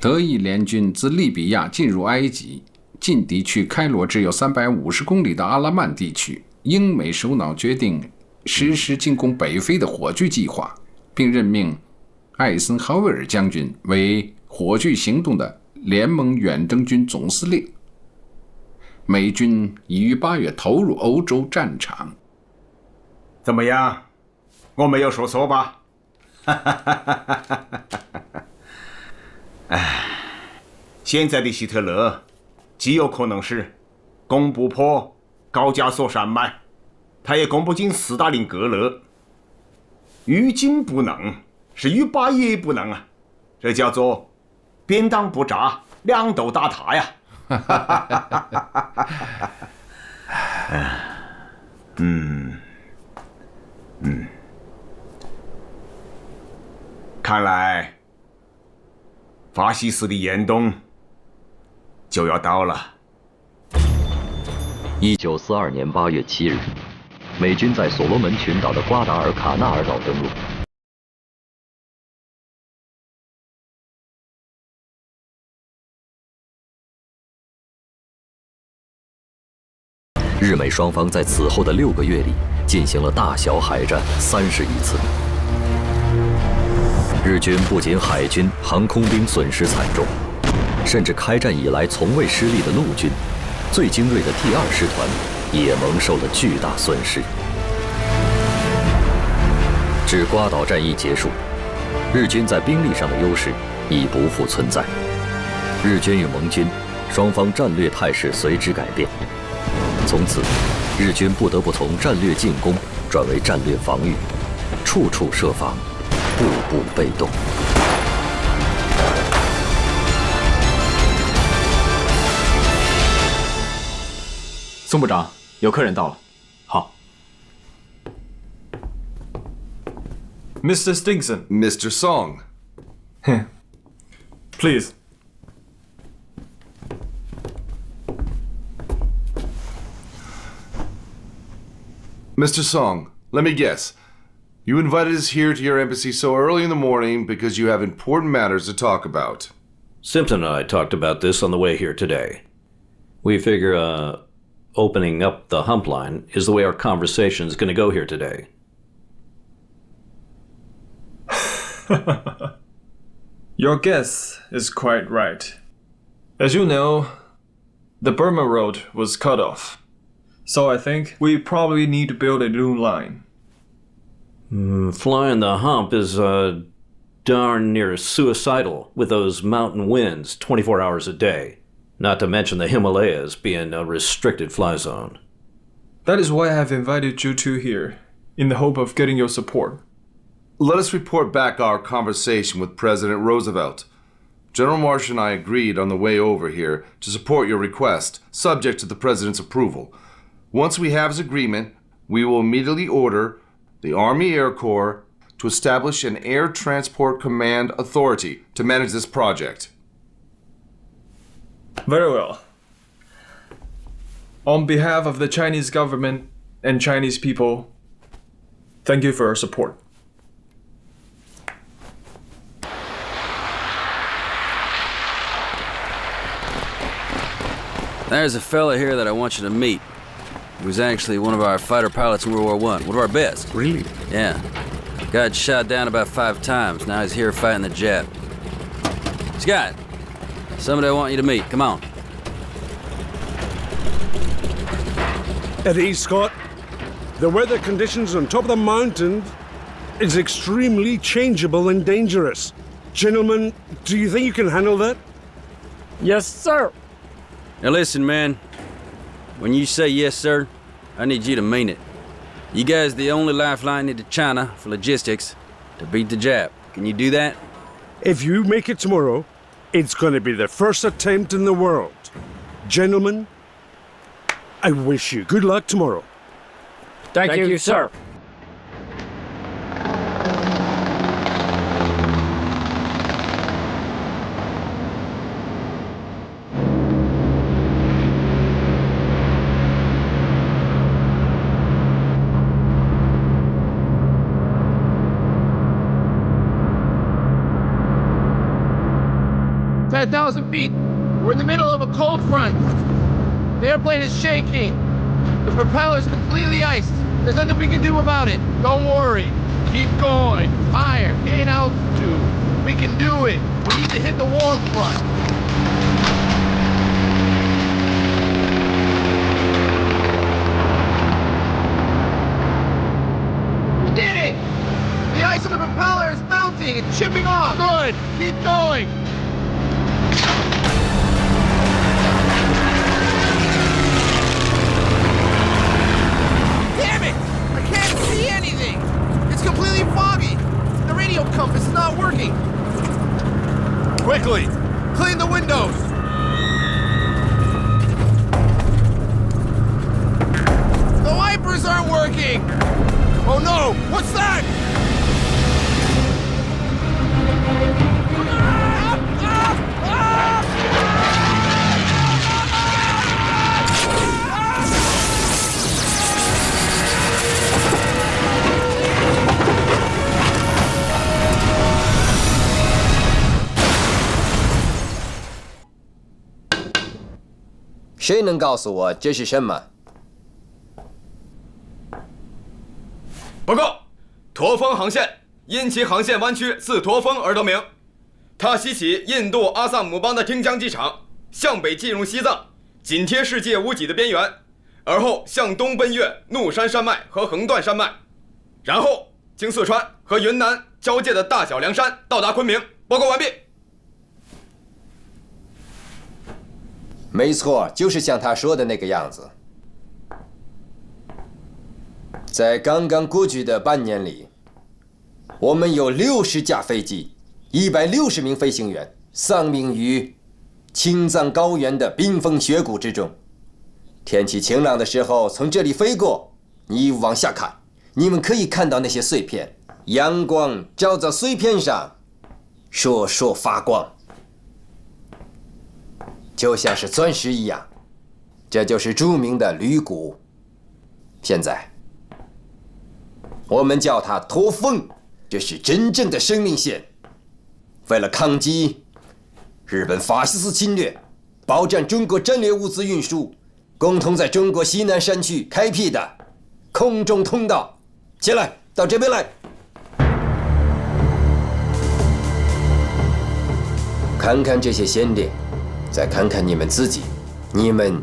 德意联军自利比亚进入埃及，近敌距开罗只有350公里的阿拉曼地区，英美首脑决定实施进攻北非的火炬计划，并任命艾森豪威尔将军为火炬行动的联盟远征军总司令。美军已于8月投入欧洲战场。怎么样？我没有说错吧？现在的希特勒极有可能是攻不破高加索山脉，他也攻不进斯大林格勒。欲进不能，是欲罢也不能啊！这叫做便当不炸，两斗大塌呀！看来法西斯的严冬就要到了。1942年8月7日，美军在所罗门群岛的瓜达尔卡纳尔岛登陆。日美双方在此后的6个月里进行了大小海战31次。日军不仅海军、航空兵损失惨重，甚至开战以来从未失利的陆军，最精锐的第2师团也蒙受了巨大损失。至瓜岛战役结束，日军在兵力上的优势已不复存在。日军与盟军双方战略态势随之改变，从此日军不得不从战略进攻转为战略防御，处处设防，步步被动。宋部长，有客人到了。好。Mr. Stingson. Mr. Song. Please. Mr. Song, let me guess. You invited us here to your embassy so early in the morning because you have important matters to talk about. Simpson and I talked about this on the way here today. We figure, opening up the hump line is the way our conversation is going to go here today. Your guess is quite right. As you know, the Burma Road was cut off. So I think we probably need to build a new line. Flying the hump is darn near suicidal with those mountain winds 24 hours a day. Not to mention the Himalayas being a restricted fly zone. That is why I have invited you two here, in the hope of getting your support. Let us report back our conversation with President Roosevelt. General Marsh and I agreed on the way over here to support your request, subject to the President's approval. Once we have his agreement, we will immediately order the Army Air Corps to establish an Air Transport Command Authority to manage this project. Very well. On behalf of the Chinese government and Chinese people, thank you for your support. There's a fella here that I want you to meet. He was actually one of our fighter pilots in World War I, one of our best. Really? Yeah. Got shot down about 5 times. Now he's here fighting the Jap. Scott, somebody I want you to meet. Come on. Eddie Scott, the weather conditions on top of the mountain is extremely changeable and dangerous. Gentlemen, do you think you can handle that? Yes, sir. Now listen, man. When you say yes, sir, I need you to mean it. You guys the only lifeline into China for logistics to beat the Jap. Can you do that? If you make it tomorrow, it's going to be the first attempt in the world. Gentlemen, I wish you good luck tomorrow. Thank you, sir. feet. We're in the middle of a cold front. The airplane is shaking. The propeller's completely iced. There's nothing we can do about it. Don't worry. Keep going. Fire. Gain altitude. We can do it. We need to hit the warm front. We did it! The ice on the propeller is melting. It's chipping off. Good. Keep going. Damn it! I can't see anything! It's completely foggy! The radio compass is not working! Quickly! Clean the windows! The wipers aren't working! Oh no! What's that?谁能告诉我这是什么？报告，驼峰航线因其航线弯曲自驼峰而得名。它西起印度阿萨姆邦的汀江机场，向北进入西藏，紧贴世界屋脊的边缘，而后向东奔越怒山山脉和横断山脉，然后经四川和云南交界的大小凉山到达昆明。报告完毕。没错，就是像他说的那个样子。在刚刚过去的半年里，我们有60架飞机，160名飞行员丧命于青藏高原的冰封雪谷之中。天气晴朗的时候，从这里飞过，你往下看，你们可以看到那些碎片，阳光照在碎片上，烁烁发光。就像是钻石一样，这就是著名的吕谷。现在，我们叫它驼峰，这是真正的生命线。为了抗击日本法西斯侵略，保障中国战略物资运输，共同在中国西南山区开辟的空中通道。起来，到这边来。看看这些先烈。再看看你们自己，你们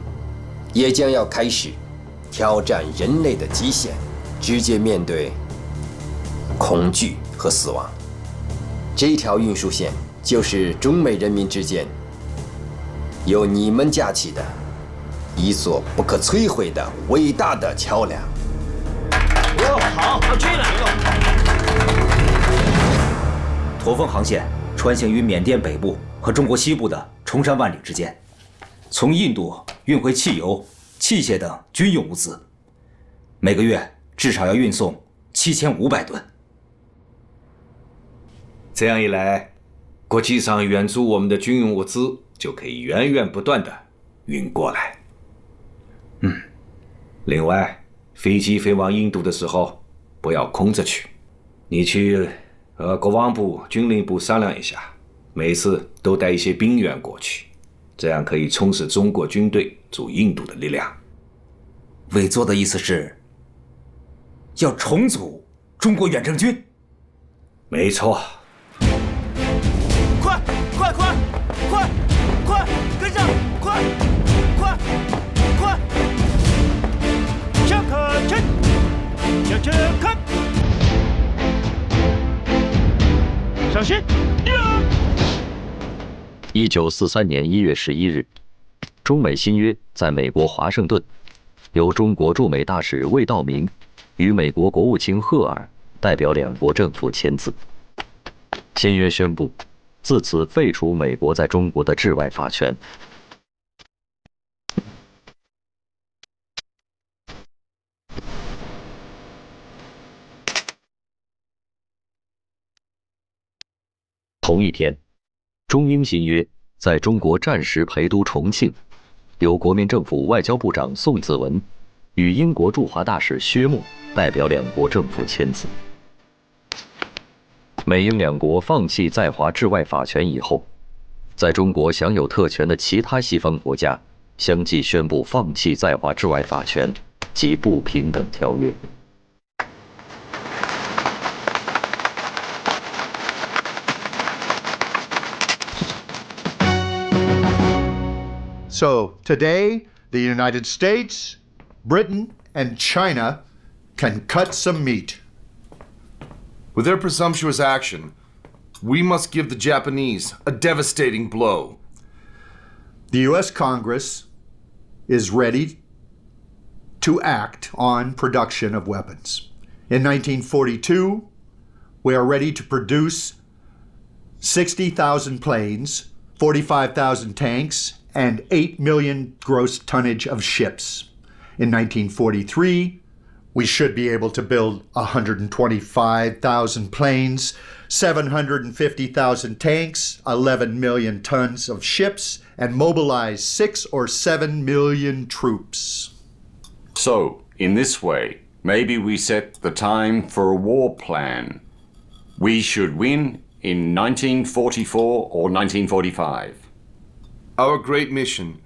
也将要开始挑战人类的极限，直接面对恐惧和死亡。这条运输线就是中美人民之间由你们架起的一座不可摧毁的伟大的桥梁。好，这来了。驼峰航线穿行于缅甸北部和中国西部的崇山万岭之间，从印度运回汽油、器械等军用物资，每个月至少要运送7500吨。这样一来，国际上援助我们的军用物资就可以源源不断的运过来。另外，飞机飞往印度的时候，不要空着去，你去和国防部、军令部商量一下。每次都带一些兵员过去，这样可以充实中国军队驻印度的力量。委座的意思是要重组中国远征军？没错。快，跟上！快！小心！1943年1月11日，中美新约在美国华盛顿，由中国驻美大使魏道明与美国国务卿赫尔代表两国政府签字。新约宣布，自此废除美国在中国的治外法权。同一天，中英新约在中国暂时陪都重庆，由国民政府外交部长宋子文与英国驻华大使薛穆代表两国政府签字。美英两国放弃在华治外法权以后，在中国享有特权的其他西方国家相继宣布放弃在华治外法权及不平等条约。So today, the United States, Britain, and China can cut some meat. With their presumptuous action, we must give the Japanese a devastating blow. The U.S. Congress is ready to act on production of weapons. In 1942, we are ready to produce 60,000 planes, 45,000 tanks, and 8 million gross tonnage of ships. In 1943, we should be able to build 125,000 planes, 750,000 tanks, 11 million tons of ships, and mobilize 6 or 7 million troops. So, in this way, maybe we set the time for a war plan. We should win in 1944 or 1945. Our great mission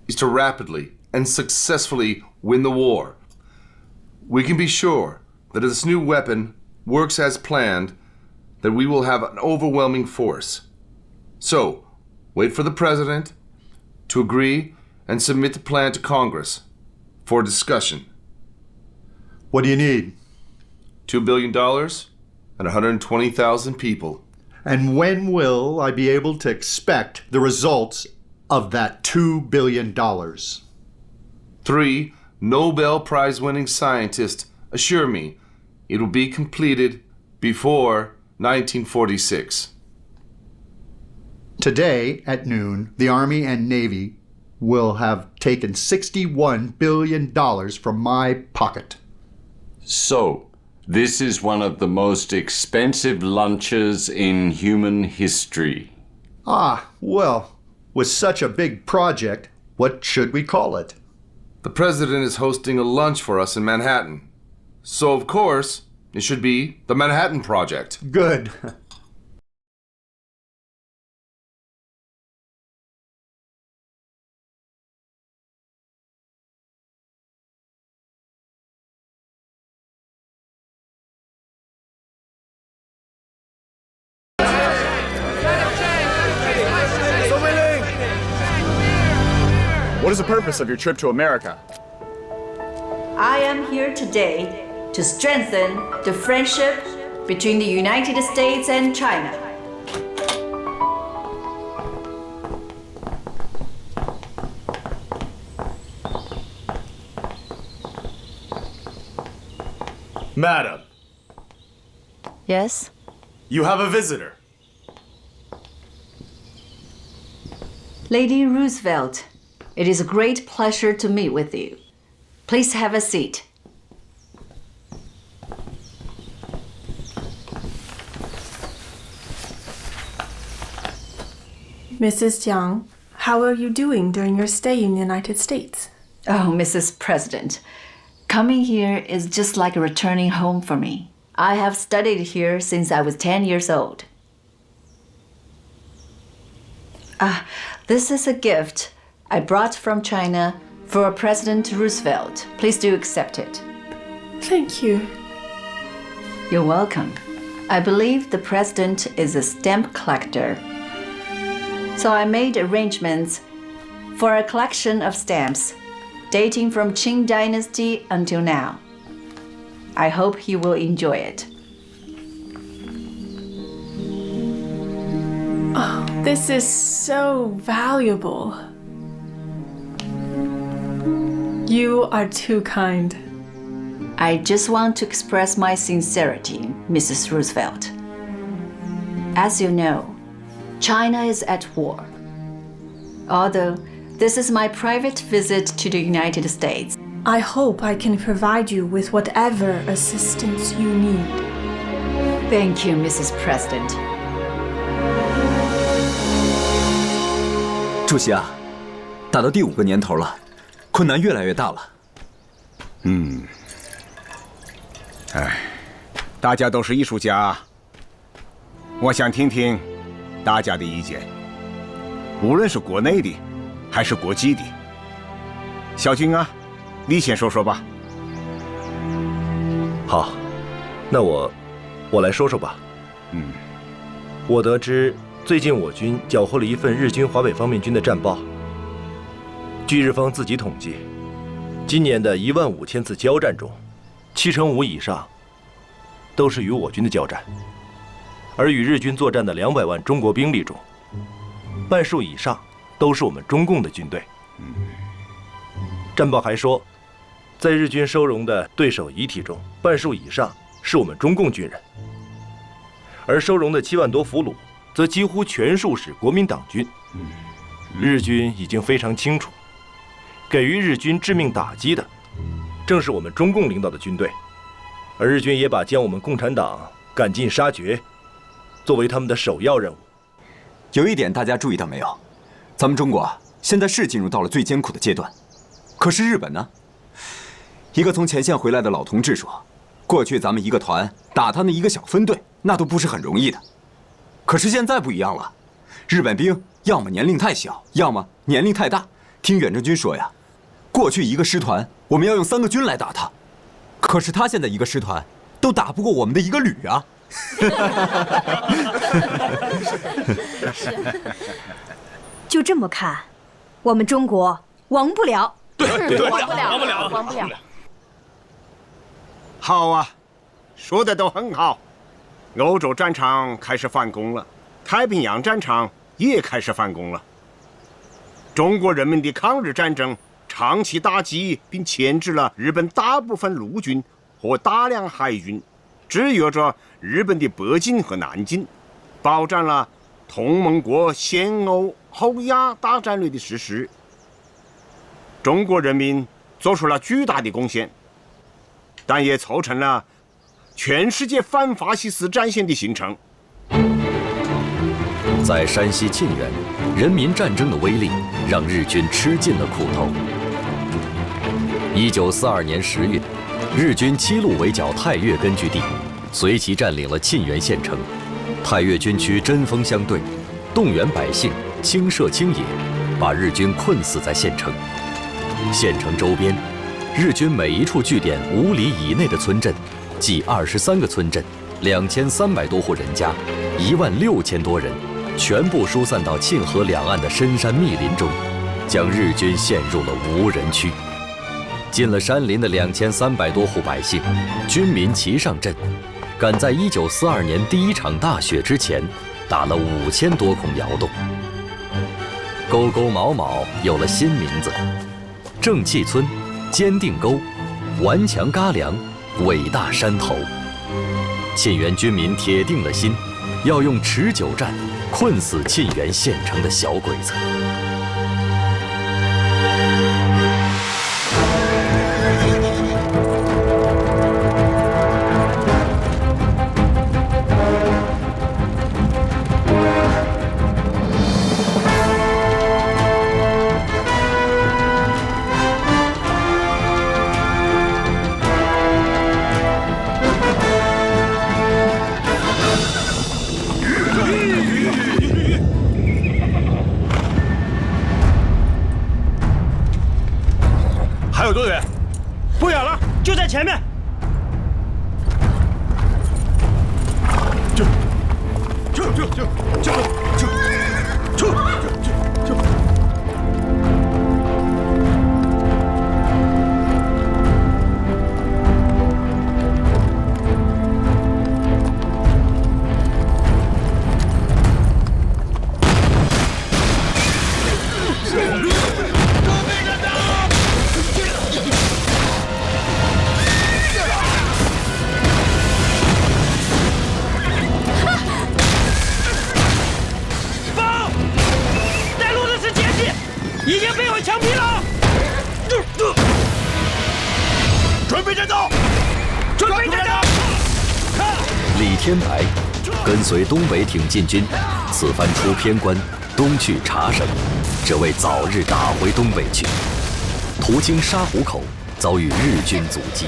is to rapidly and successfully win the war. We can be sure that if this new weapon works as planned, that we will have an overwhelming force. So, wait for the President to agree and submit the plan to Congress for discussion. What do you need? $2 billion and 120,000 people. And when will I be able to expect the results of that $2 billion? 3 Nobel Prize-winning scientists assure me it will be completed before 1946. Today at noon, the Army and Navy will have taken $61 billion from my pocket. So, this is one of the most expensive lunches in human history. Ah, well, with such a big project, what should we call it? The President is hosting a lunch for us in Manhattan. So, of course, it should be the Manhattan Project. Good. What is the purpose of your trip to America? I am here today to strengthen the friendship between the United States and China. Madam, Yes? you have a visitor. Lady Roosevelt, it is a great pleasure to meet with you. Please have a seat. Mrs. Jiang, how are you doing during your stay in the United States? Oh, Mrs. President, coming here is just like returning home for me. I have studied here since I was 10 years old. This is a gift I brought from China for President Roosevelt. Please do accept it. Thank you. You're welcome. I believe the president is a stamp collector. So I made arrangements for a collection of stamps dating from Qing Dynasty until now. I hope he will enjoy it. Oh, this is so valuable. You are too kind. I just want to express my sincerity, Mrs. Roosevelt. As you know, China is at war. Although this is my private visit to the United States, I hope I can provide you with whatever assistance you need. Thank you, Mrs. President. 主席啊，打到第5个年头了，困难越来越大了。大家都是艺术家，我想听听大家的意见，无论是国内的还是国际的。小军啊，你先说说吧。好，那我来说说吧。我得知最近我军缴获了一份日军华北方面军的战报。据日方自己统计，今年的15000次交战中，75%以上都是与我军的交战，而与日军作战的200万中国兵力中，半数以上都是我们中共的军队。战报还说，在日军收容的对手遗体中，半数以上是我们中共军人，而收容的7万多俘虏，则几乎全数是国民党军。日军已经非常清楚，给予日军致命打击的，正是我们中共领导的军队，而日军也把将我们共产党赶尽杀绝，作为他们的首要任务。有一点大家注意到没有？咱们中国现在是进入到了最艰苦的阶段，可是日本呢？一个从前线回来的老同志说，过去咱们一个团打他那一个小分队，那都不是很容易的。可是现在不一样了，日本兵要么年龄太小，要么年龄太大。听远征军说呀，过去一个师团我们要用3个军来打他，可是他现在一个师团都打不过我们的一个旅啊。就这么看，我们中国亡不了。对，亡不了。好啊，说的都很好。欧洲战场开始反攻了，太平洋战场也开始反攻了。中国人民的抗日战争长期打击并牵制了日本大部分陆军和大量海军，制约着日本的北进和南进，保障了同盟国先欧后亚大战略的实施。中国人民做出了巨大的贡献，但也促成了全世界反法西斯战线的形成。在山西沁源，人民战争的威力让日军吃尽了苦头。1942年10月，日军7路围剿太岳根据地，随即占领了沁源县城。太岳军区针锋相对，动员百姓，轻射轻野，把日军困死在县城。县城周边，日军每一处据点5里以内的村镇，计23个村镇，2300多户人家，16000多人，全部疏散到沁河两岸的深山密林中，将日军陷入了无人区。进了山林的2300多户百姓，军民齐上阵，赶在1942年第一场大雪之前，打了5000多孔窑洞。沟沟卯卯有了新名字：正气村、坚定沟、顽强嘎梁、伟大山头。沁源军民铁定了心，要用持久战困死沁源县城的小鬼子。还有多远？不远了，就在前面。已经被我枪毙了！准备战斗！准备战斗！李天白跟随东北挺进军，此番出偏关，东去茶省，只为早日打回东北去。途经沙湖口，遭遇日军阻击。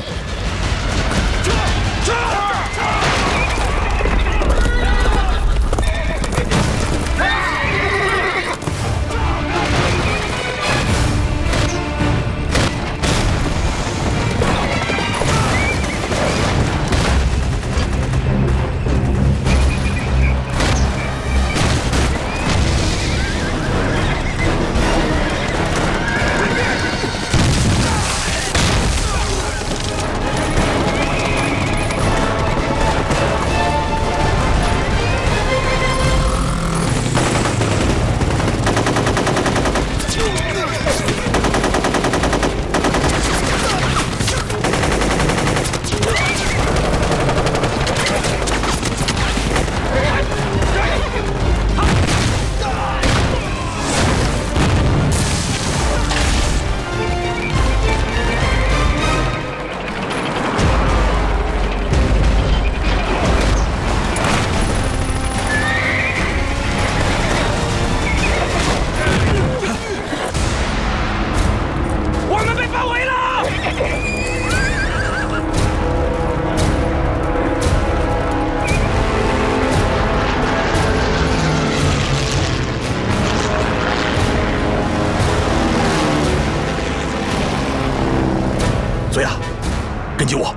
索亚，跟紧我。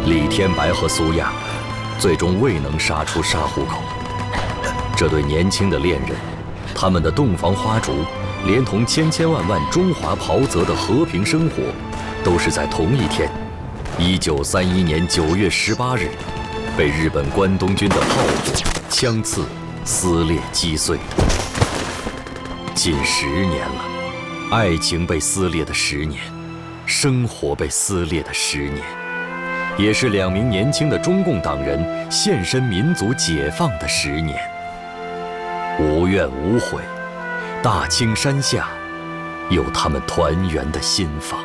李天白和苏亚最终未能杀出沙湖口。这对年轻的恋人，他们的洞房花烛，连同千千万万中华袍泽的和平生活，都是在同一天，1931年9月18日，被日本关东军的炮火、枪刺撕裂击碎的。近10年了，爱情被撕裂的10年，生活被撕裂的10年，也是2名年轻的中共党人献身民族解放的10年。无怨无悔，大青山下有他们团圆的新房。